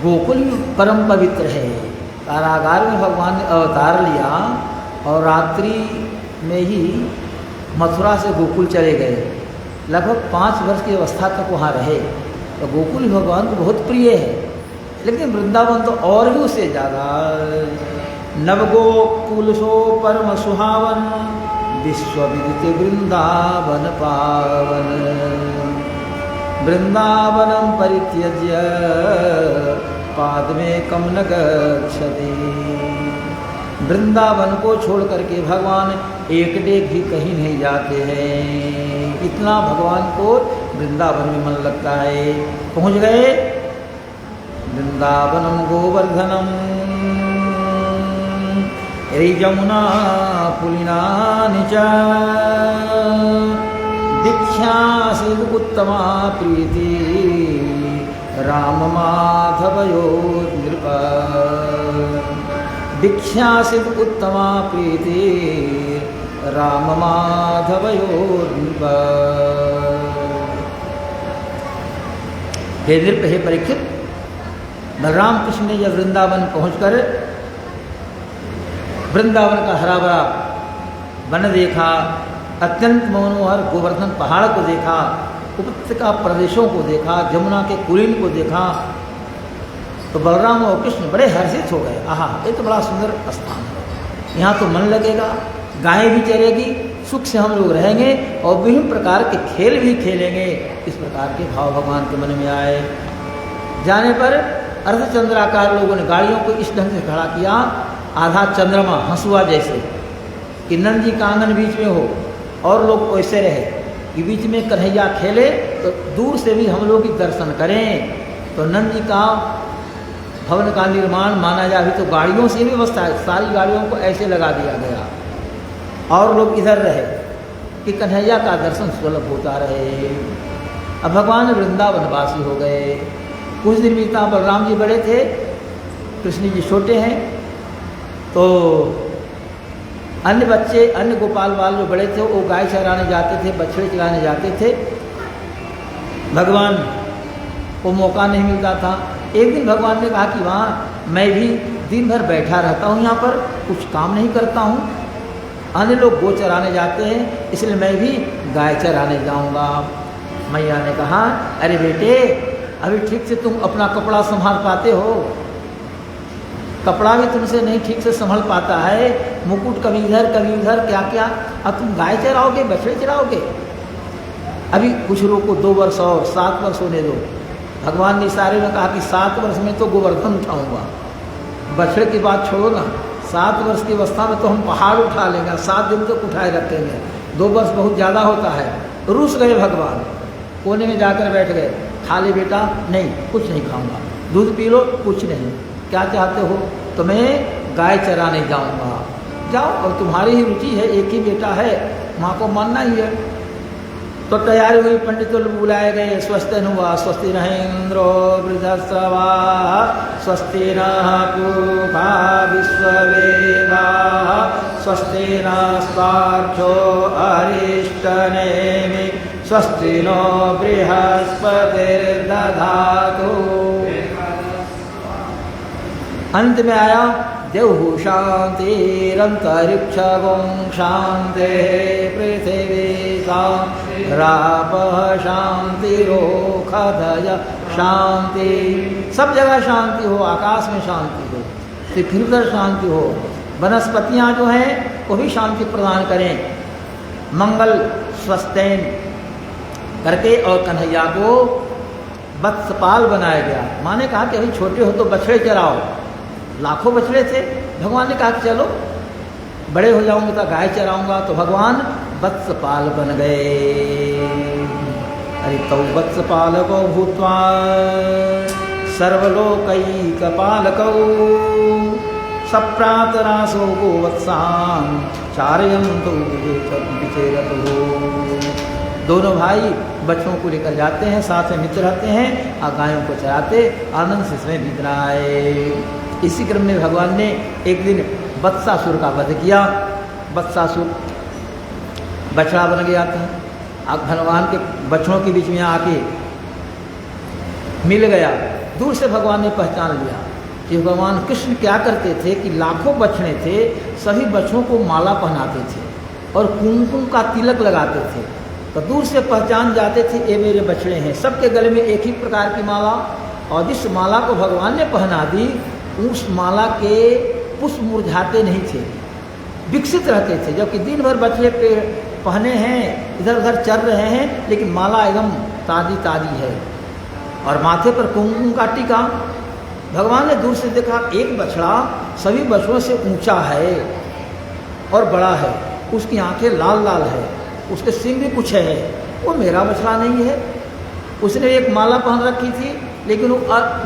गोकुल परम पवित्र है। कारागार में भगवान ने अवतार लिया और रात्रि में ही मथुरा से गोकुल चले गए। लगभग 5 वर्ष की अवस्था तक वहाँ रहे। तो गोकुल भगवान को बहुत प्रिय है, लेकिन वृंदावन तो और भी उससे ज़्यादा। नवगोकुल सो परम सुहावन विश्वविदित वृंदावन पावन वृंदावनम परित्यज्य पादमेकं न गच्छति। वृंदावन को छोड़ करके भगवान एक डेग भी कहीं नहीं जाते हैं। इतना भगवान को वृंदावन में मन लगता है। पहुंच गए वृंदावनम गोवर्धनम यमुना पुलिनानि च दीक्षासि उत्तमा प्रीति राम माधवयोर् नृप। दीक्षासि उत्तमा प्रीति राम माधवयोर् नृप। हे नृप, हे परीक्षित, बलराम कृष्ण ने जब वृंदावन पहुंचकर वृंदावन का हरा भरा वन देखा, अत्यंत मनोहर गोवर्धन पहाड़ को देखा, उपत्यका प्रदेशों को देखा, जमुना के कुलीन को देखा, तो बलराम और कृष्ण बड़े हर्षित हो गए। आहा, ये तो बड़ा सुंदर स्थान है, यहाँ तो मन लगेगा, गाय भी चरेगी, सुख से हम लोग रहेंगे और विभिन्न प्रकार के खेल भी खेलेंगे। इस प्रकार के भाव भगवान के मन में आए। जाने पर अर्धचंद्राकार लोगों ने गाड़ियों को इस ढंग से खड़ा किया, आधा चंद्रमा हंसुआ जैसे, कि नंद जी का आंगन बीच में हो और लोग वैसे रहे कि बीच में कन्हैया खेले तो दूर से भी हम लोग दर्शन करें। तो नंद जी का भवन का निर्माण माना जाए तो गाड़ियों से भी व्यवस्था है, सारी गाड़ियों को ऐसे लगा दिया गया और लोग इधर रहे कि कन्हैया का दर्शन सुलभ होता रहे। अब भगवान वृंदावनवासी हो गए। कुछ दिन बीता, बलराम जी बड़े थे, कृष्ण जी छोटे हैं, तो अन्य बच्चे, अन्य गोपाल बाल जो बड़े थे वो गाय चराने जाते थे, बछड़े चराने जाते थे। भगवान को मौका नहीं मिलता था। एक दिन भगवान ने कहा कि वहाँ मैं भी दिन भर बैठा रहता हूँ, यहाँ पर कुछ काम नहीं करता हूँ, अन्य लोग गो चराने जाते हैं, इसलिए मैं भी गाय चराने जाऊँगा। मैया ने कहा, अरे बेटे, अभी ठीक से तुम अपना कपड़ा संभाल पाते हो? कपड़ा भी तुमसे नहीं ठीक से संभल पाता है, मुकुट कभी इधर कभी उधर, क्या क्या, अब तुम गाय चराओगे, बछड़े चराओगे? अभी कुछ लोग को 2 वर्ष और 7 वर्ष होने दो। भगवान ने इशारे में कहा कि 7 वर्ष में तो गोवर्धन उठाऊंगा, बछड़े की बात छोड़ो ना, 7 वर्ष की अवस्था में तो हम पहाड़ उठा लेंगे, 7 दिन तक उठाए रखेंगे, 2 वर्ष बहुत ज़्यादा होता है। रुस गए भगवान, कोने में जाकर बैठ गए। खा ले बेटा, नहीं कुछ नहीं खाऊंगा। दूध पी लो, कुछ नहीं। क्या चाहते हो? तो मैं गाय चराने जाऊंगा। जाओ, और तुम्हारी ही रुचि है, एक ही बेटा है, माँ को मानना ही है। तो तैयारी हुई, पंडित लोग बुलाए गए। स्वस्ति नुवा स्वस्ति न इंद्रो वृद्धस्रवा स्वस्ति न पूर्वा विश्ववेदा स्वस्ति न स्वाक्षो अरिष्टनेमि स्वस्ति नो बृहस्पतिर्दधातु। अंत में आया देवहु शांतिरंतरिक्षगों शांति पृथिवी रापः शांतिरोखधय शांति। सब जगह शांति हो, आकाश में शांति हो, पृथ्वी पर शांति हो, वनस्पतियाँ जो हैं वो भी शांति प्रदान करें। मंगल स्वस्तेन करके और कन्हैया को वत्सपाल बनाया गया। माँ ने कहा कि अभी छोटे हो तो बछड़े चराओ, लाखों बछड़े थे। भगवान ने कहा कि चलो बड़े हो जाऊंगे तो गाय चराऊंगा, तो भगवान वत्सपाल बन गए। अरे तौ वत्सपालको भूत्वा सर्वलोकैकपालकौ सप्रातरासो गोवत्सान् चारयन्तौ विचेरतु। दोनों भाई बच्चों को लेकर जाते हैं, साथ में मित्र रहते हैं और गायों को चराते आनंद से समय बीत रहा है। इसी क्रम में भगवान ने एक दिन वत्सासुर का वध किया। वत्सासुर बछड़ा बन गया था, अब भगवान के बछड़ों के बीच में आके मिल गया। दूर से भगवान ने पहचान लिया कि भगवान कृष्ण क्या करते थे कि लाखों बछड़े थे, सभी बछड़ों को माला पहनाते थे और कुमकुम का तिलक लगाते थे। तो दूर से पहचान जाते थे ये मेरे बछड़े हैं। सबके गले में एक ही प्रकार की माला, और जिस माला को भगवान ने पहना दी उस माला के पुष्प मुरझाते नहीं थे, विकसित रहते थे। जबकि दिन भर बछड़े पे पहने हैं, इधर उधर चल रहे हैं, लेकिन माला एकदम ताज़ी ताज़ी है। और माथे पर कुमकुम का टीका। भगवान ने दूर से देखा एक बछड़ा सभी बछड़ों से ऊंचा है और बड़ा है, उसकी आंखें लाल लाल है, उसके सिंग भी कुछ है, वो मेरा बछड़ा नहीं है। उसने एक माला पहन रखी थी, लेकिन वो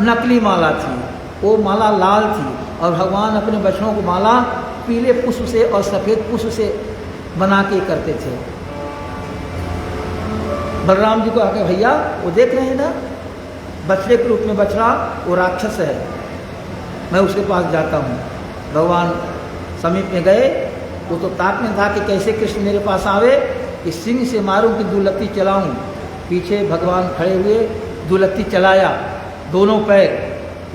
नकली माला थी, वो माला लाल थी। और भगवान अपने बछड़ों को माला पीले पुष्प से और सफ़ेद पुष्प से बना के करते थे। बलराम जी को आके भैया वो देख रहे हैं ना, बछड़े के रूप में बछड़ा वो राक्षस है, मैं उसके पास जाता हूँ। भगवान समीप में गए, वो तो ताक में था कि कैसे कृष्ण मेरे पास आवे, कि सिंह से मारूं कि दुलत्ती चलाऊं। पीछे भगवान खड़े हुए, दुलत्ती चलाया, दोनों पैर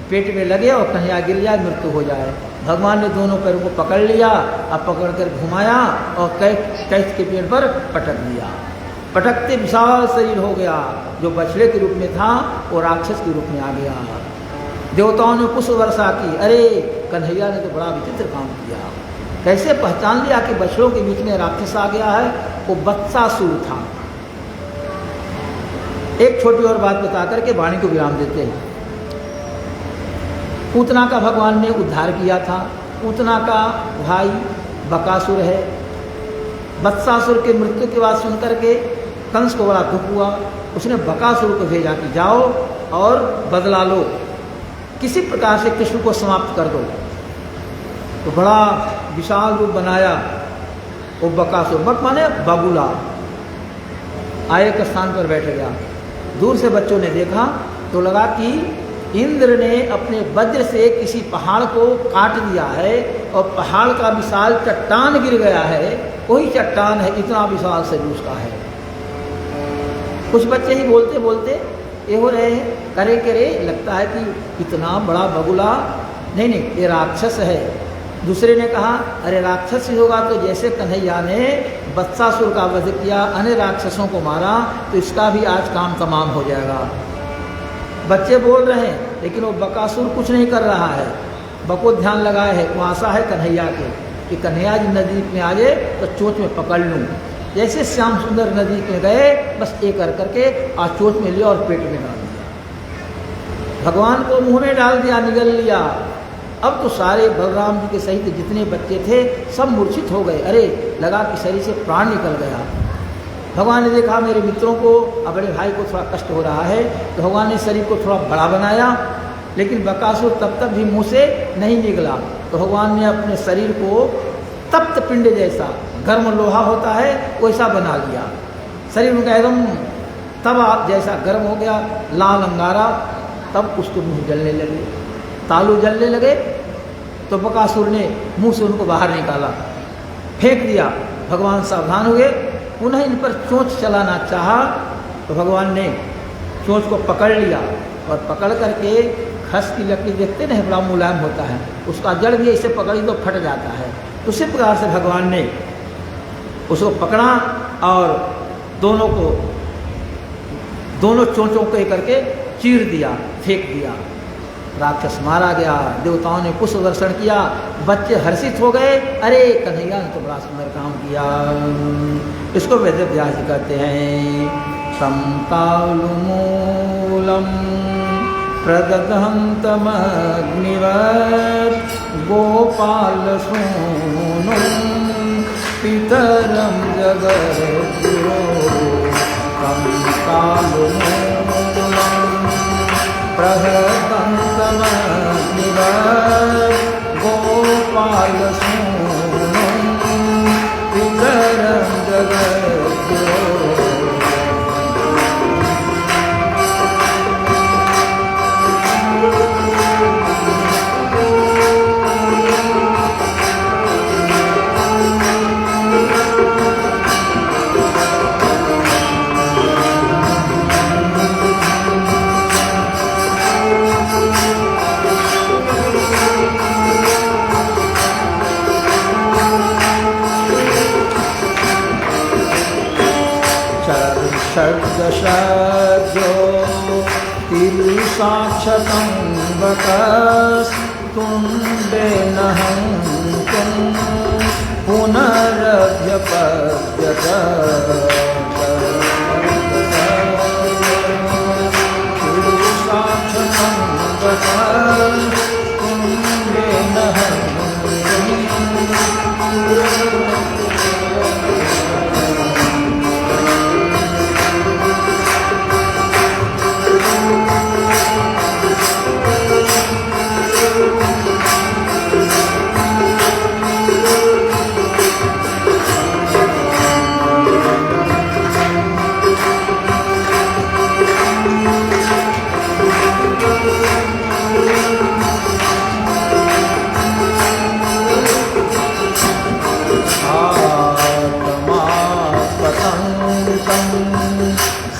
पेट में लगे और कन्हैया गिर जाए, मृत्यु हो जाए। भगवान ने दोनों पैरों को पकड़ लिया और पकड़ कर घुमाया और कैच के पेड़ पर पटक दिया। पटकते विशाल शरीर हो गया, जो बछड़े के रूप में था वो राक्षस के रूप में आ गया। देवताओं ने पुष्प वर्षा की। अरे कन्हैया ने तो बड़ा विचित्र काम किया। कैसे पहचान लिया कि बछड़ों के बीच में राक्षस आ गया है? वो वत्सासुर था। एक छोटी और बात बता करके वाणी को विराम देते हैं। पूतना का भगवान ने उद्धार किया था। पूतना का भाई बकासुर है। वत्सासुर के मृत्यु की बात सुनकर के कंस को बड़ा दुख हुआ। उसने बकासुर को भेजा कि जाओ और बदला लो, किसी प्रकार से कृष्ण को समाप्त कर दो। तो बड़ा विशाल रूप बनाया वो बकासुर। बक माने बगुला, आए के स्थान पर बैठ गया। दूर से बच्चों ने देखा तो लगा कि इंद्र ने अपने वज्र से किसी पहाड़ को काट दिया है और पहाड़ का विशाल चट्टान गिर गया है। वही चट्टान है, इतना विशाल शरीर उसका है। कुछ बच्चे ही बोलते बोलते ये हो रहे हैं, करे करे लगता है कि इतना बड़ा बगुला, नहीं नहीं ये राक्षस है। दूसरे ने कहा अरे राक्षस ही होगा तो जैसे कन्हैया ने वत्सासुर का वध किया, अन्य राक्षसों को मारा, तो इसका भी आज काम तमाम हो जाएगा। बच्चे बोल रहे हैं लेकिन वो बकासुर कुछ नहीं कर रहा है। बको ध्यान लगाए है, वो आशा है कन्हैया के कि कन्हैया जी नजदीक में आ जाए तो चोंच में पकड़ लूँ। जैसे श्याम सुंदर नजदीक में गए, बस एक कर करके आज चोंच में लिया और पेट में डाल दिया। भगवान को मुंह में डाल दिया, निगल लिया। अब तो सारे बलराम जी के सहित जितने बच्चे थे सब मूर्छित हो गए। अरे लगा कि शरीर से प्राण निकल गया। भगवान ने देखा मेरे मित्रों को और बड़े भाई को थोड़ा कष्ट हो रहा है, तो भगवान ने शरीर को थोड़ा बड़ा बनाया, लेकिन बकासुर तब तक भी मुंह से नहीं निकला। तो भगवान ने अपने शरीर को तप्त पिंड जैसा, गर्म लोहा होता है वैसा बना लिया। शरीर उनका एकदम तवा जैसा गर्म हो गया, लाल अंगारा। तब उसके मुँह जलने लगे, तालू जलने लगे। तो बकासुर ने मुंह से उनको बाहर निकाला, फेंक दिया। भगवान सावधान हुए, पुनः इन पर चोंच चलाना चाहा तो भगवान ने चोंच को पकड़ लिया और पकड़ करके खस की लकड़ी देखते नहीं बड़ा मुलायम होता है, उसका जड़ भी ऐसे पकड़ी तो फट जाता है। तो उसी प्रकार से भगवान ने उसको पकड़ा और दोनों चोंचों को करके चीर दिया, फेंक दिया। राक्षस मारा गया। देवताओं ने पुष्प वर्षण किया, बच्चे हर्षित हो गए। अरे कन्हैया ने तो बड़ा सुंदर काम किया। इसको वेद व्यास कहते हैं तं तालुमूलं प्रददं तमग्निवत् गोपालसूनुं पितरं जगद्गुरो तं तालुमूलं प्रददं तमग्निवत् गोपालसूनुं पितरं जगद्गुरो षड्दशो तिरुसाक्षतं वकस्तुण्डेन हन्तुं पुनरभ्यपद्यत तिरुसाक्षतं वकस्तुण्डेन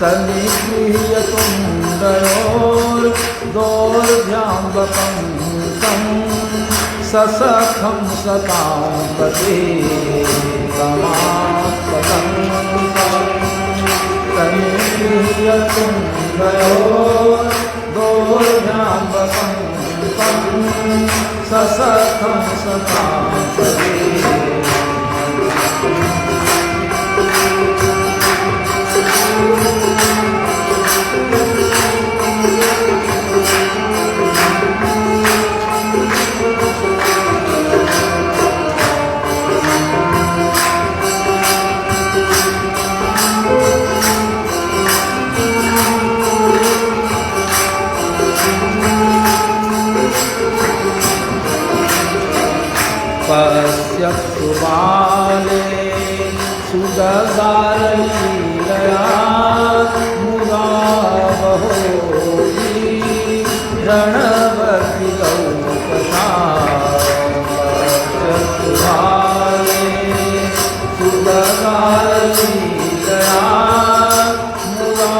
सनिगृह्य तुण्डयोर्दोर्भ्यां वपन्तं ससखं सतां पते समापतं सनिगृह्य तुण्डयोर्दोर्भ्यां वपन्तं ससखं सतां पते पश्यतु बाले सुदगारलीलया मुदा बहोऽपि रणवर्तितौ पश्यतु बाले सुदगारलीलया मुदा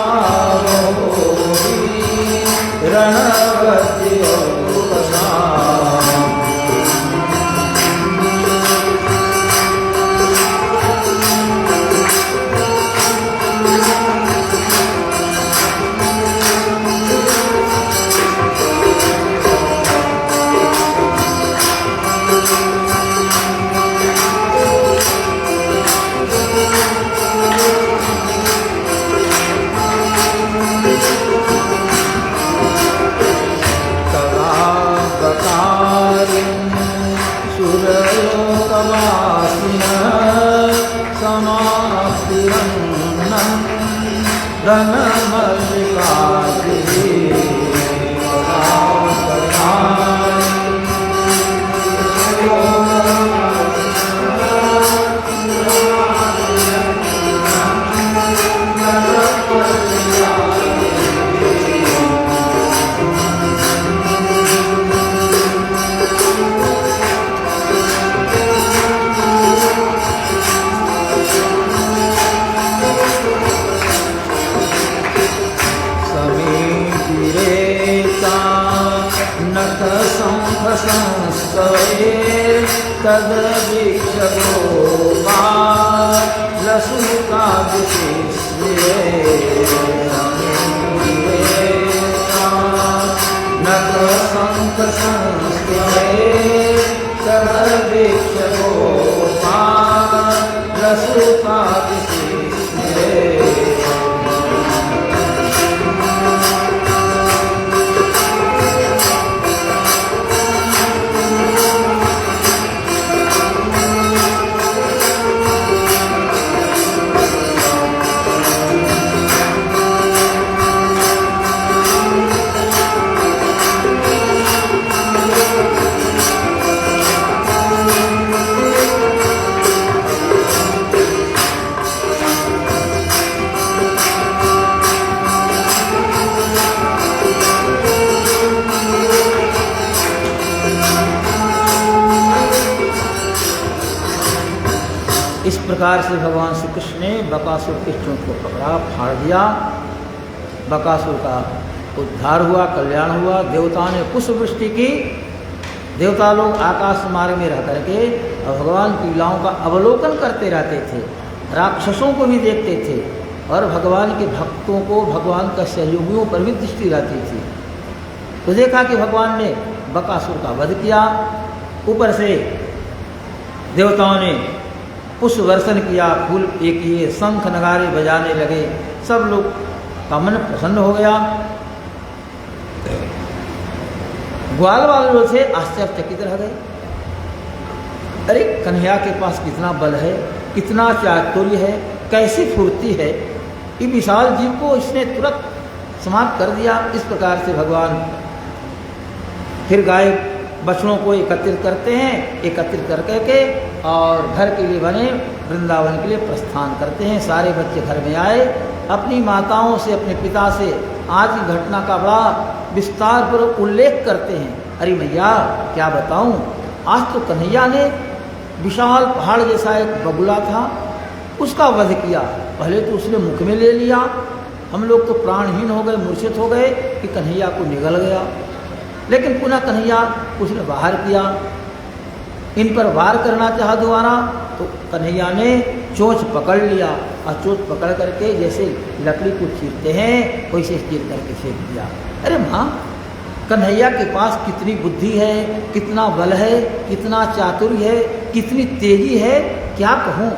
बहोऽपि रणवर्तितौ प्रकार से भगवान श्री कृष्ण ने बकासुर के चोंच को पकड़ा, फाड़ दिया। बकासुर का उद्धार हुआ, कल्याण हुआ। देवताओं ने पुष्पवृष्टि की। देवता लोग आकाश मार्ग में रह करके और भगवान की लीलाओं का अवलोकन करते रहते थे, राक्षसों को भी देखते थे और भगवान के भक्तों को, भगवान का सहयोगियों पर भी दृष्टि रहती थी। तो देखा कि भगवान ने बकासुर का वध किया। ऊपर से देवताओं ने पुष्प वर्षण किया, फूल ये किए, शंख नगारे बजाने लगे। सब लोग का मन प्रसन्न हो गया। ग्वाल वाले लोग थे आश्चर्यचकित रह गए। अरे कन्हैया के पास कितना बल है, कितना चातुर्य है, कैसी फुर्ती है, ये विशाल जीव को इसने तुरंत समाप्त कर दिया। इस प्रकार से भगवान फिर गाय बछड़ों को एकत्रित करते हैं, एकत्रित कर करके और घर के लिए बने वृंदावन के लिए प्रस्थान करते हैं। सारे बच्चे घर में आए, अपनी माताओं से, अपने पिता से आज की घटना का बड़ा विस्तार पर उल्लेख करते हैं। अरे मैया क्या बताऊं, आज तो कन्हैया ने विशाल पहाड़ जैसा एक बगुला था, उसका वध किया। पहले तो उसने मुख में ले लिया, हम लोग तो प्राणहीन हो गए, मूर्छित हो गए कि कन्हैया को निगल गया। लेकिन पुनः कन्हैया उसने बाहर किया, इन पर वार करना चाहा दोबारा, तो कन्हैया ने चोंच पकड़ लिया और चोंच पकड़ करके जैसे लकड़ी को चीरते हैं वैसे चीर करके फेंक दिया। अरे माँ, कन्हैया के पास कितनी बुद्धि है, कितना बल है, कितना चातुर्य है, कितनी तेजी है, क्या कहूँ।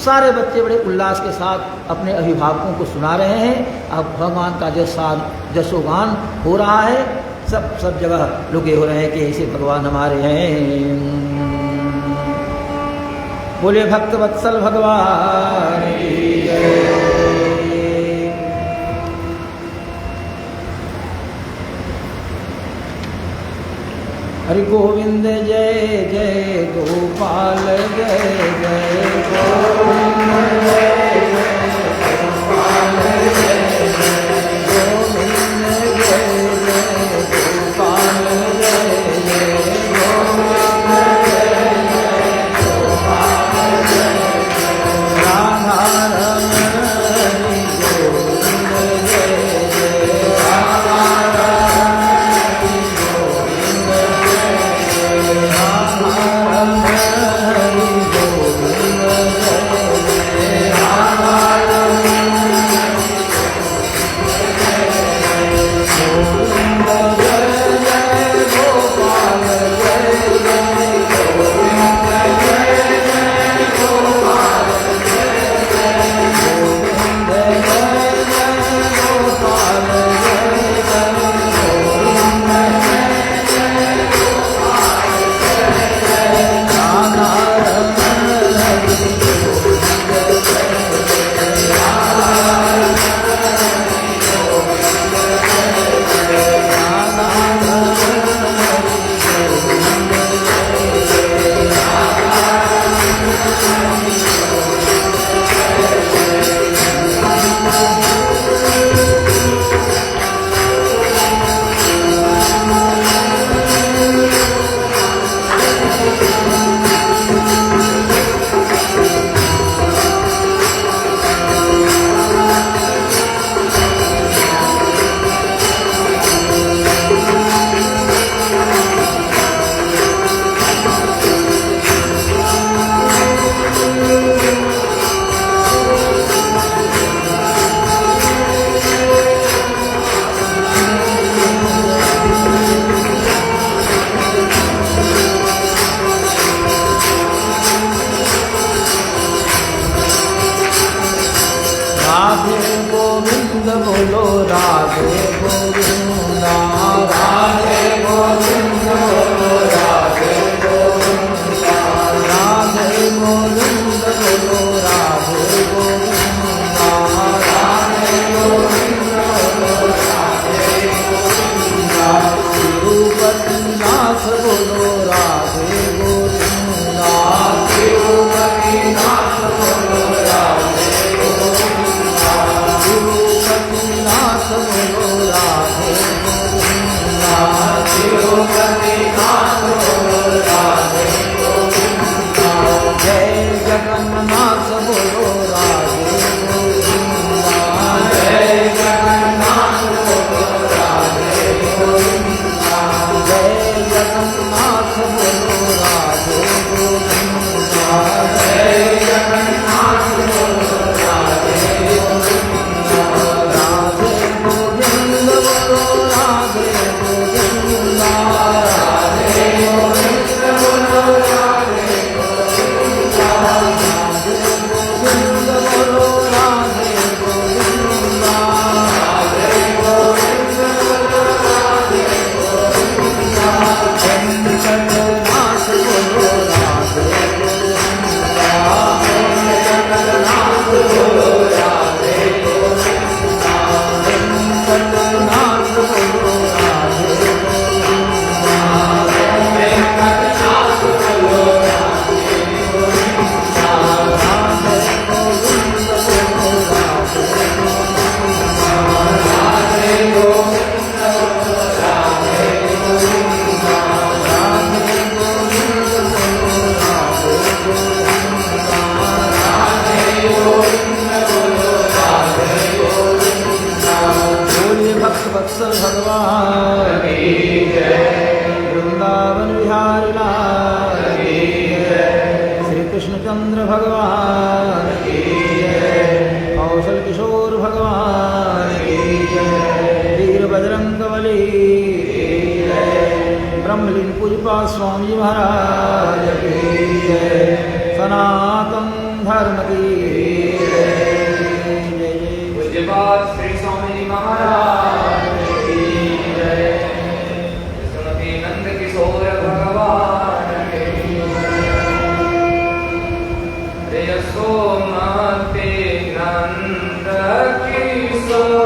सारे बच्चे बड़े उल्लास के साथ अपने अभिभावकों को सुना रहे हैं। अब भगवान का जसोगान हो रहा है, सब जगह लुके हो रहे हैं कि ऐसे भगवान हमारे हैं। बोले भक्त वत्सल भगवान की जय। हरि गोविंद जय जय गोपाल जय जय गोविंद जय जय गोपाल जय जय गोविंद जय जय गोपाल जय जय गोविंद जय जय गोपाल जय जय राधा रमण हरि गोविंद जय जय राधा राधे ठाकुर भगवान की जय। वीर बजरंग बली ब्रह्मलीन पूजपा स्वामी जी महाराज की जय। सनातन धर्म की जय। पूज्यपाद श्री स्वामी जी महाराज की जय। सुमति नंद किशोर भगवान की जय। यशोमति नंद किशोर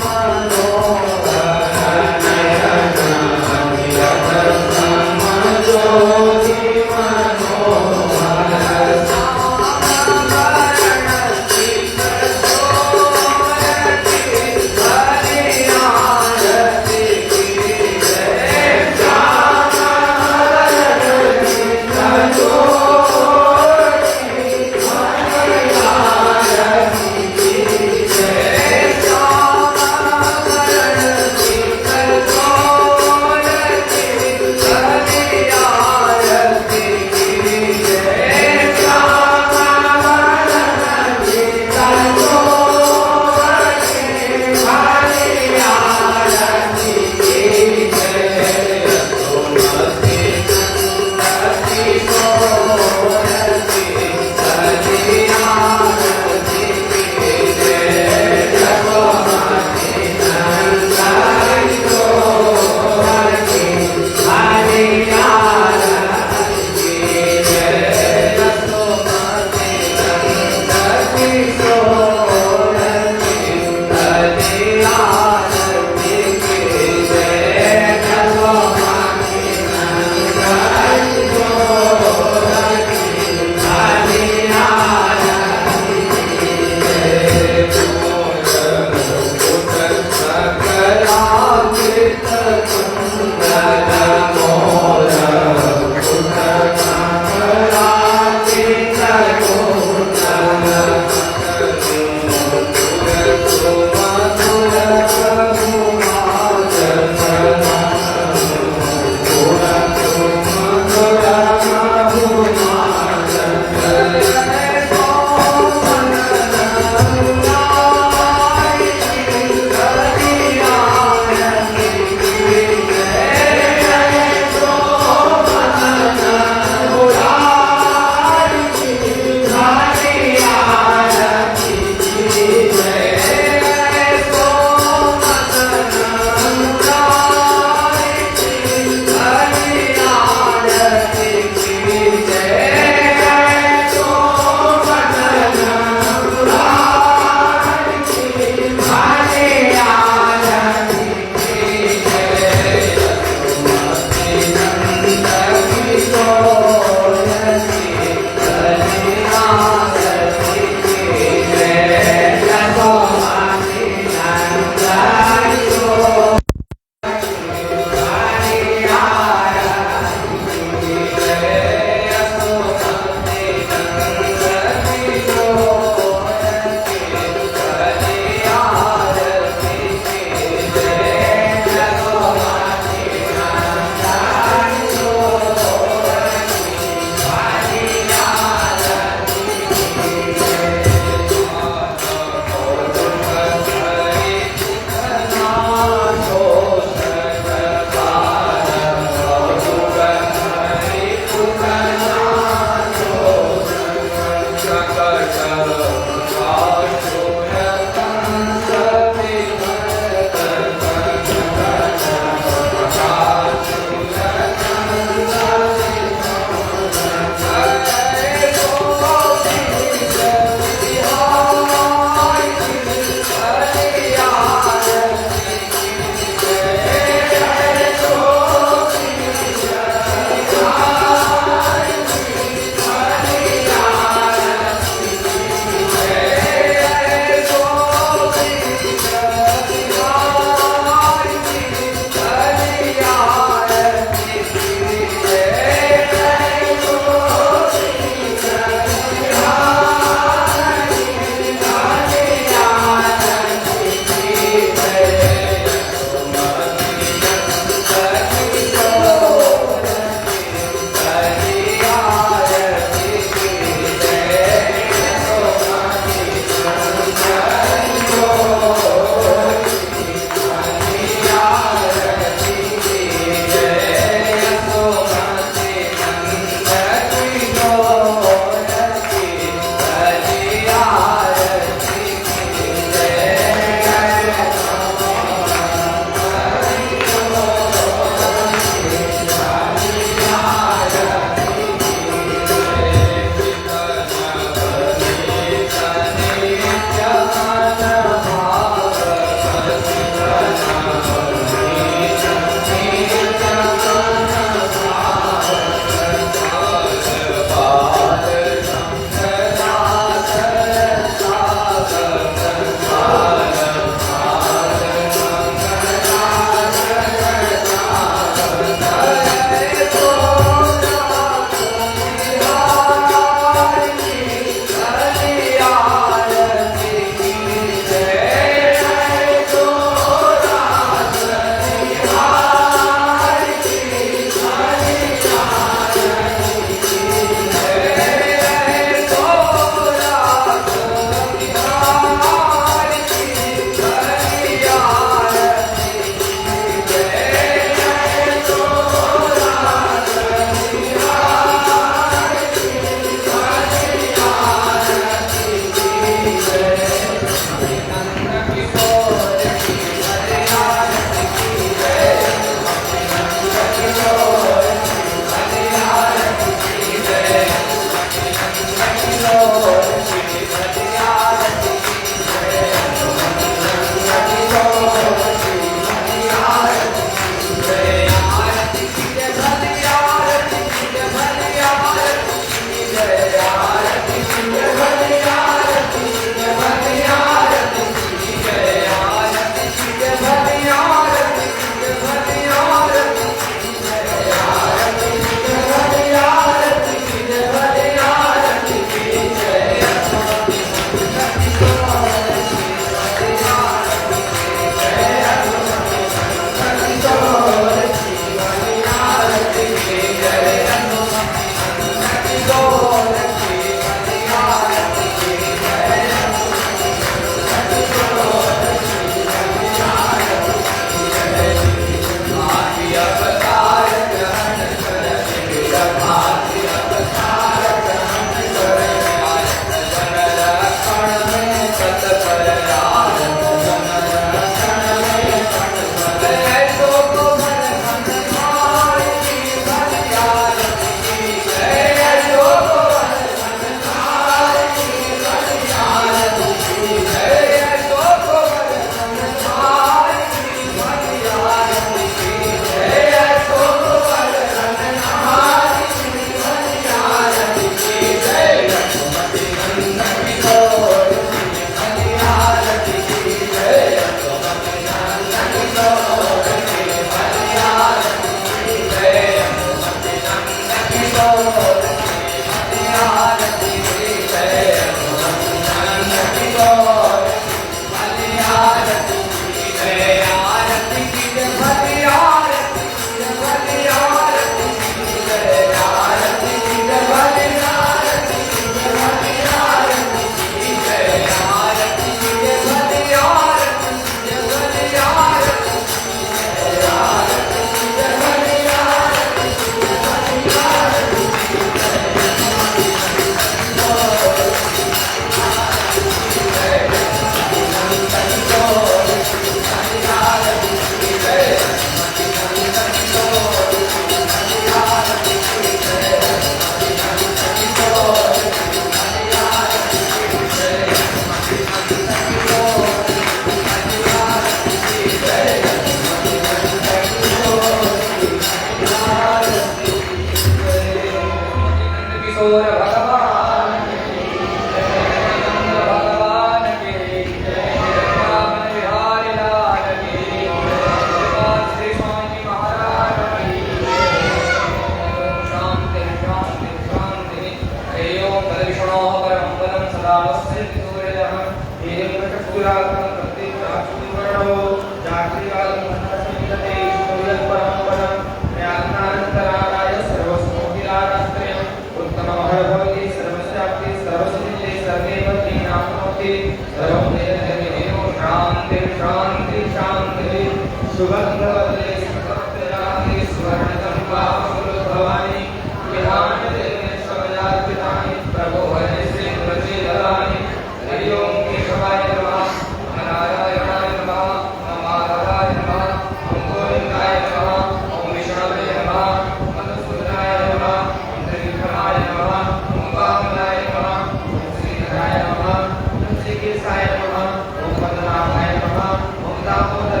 Om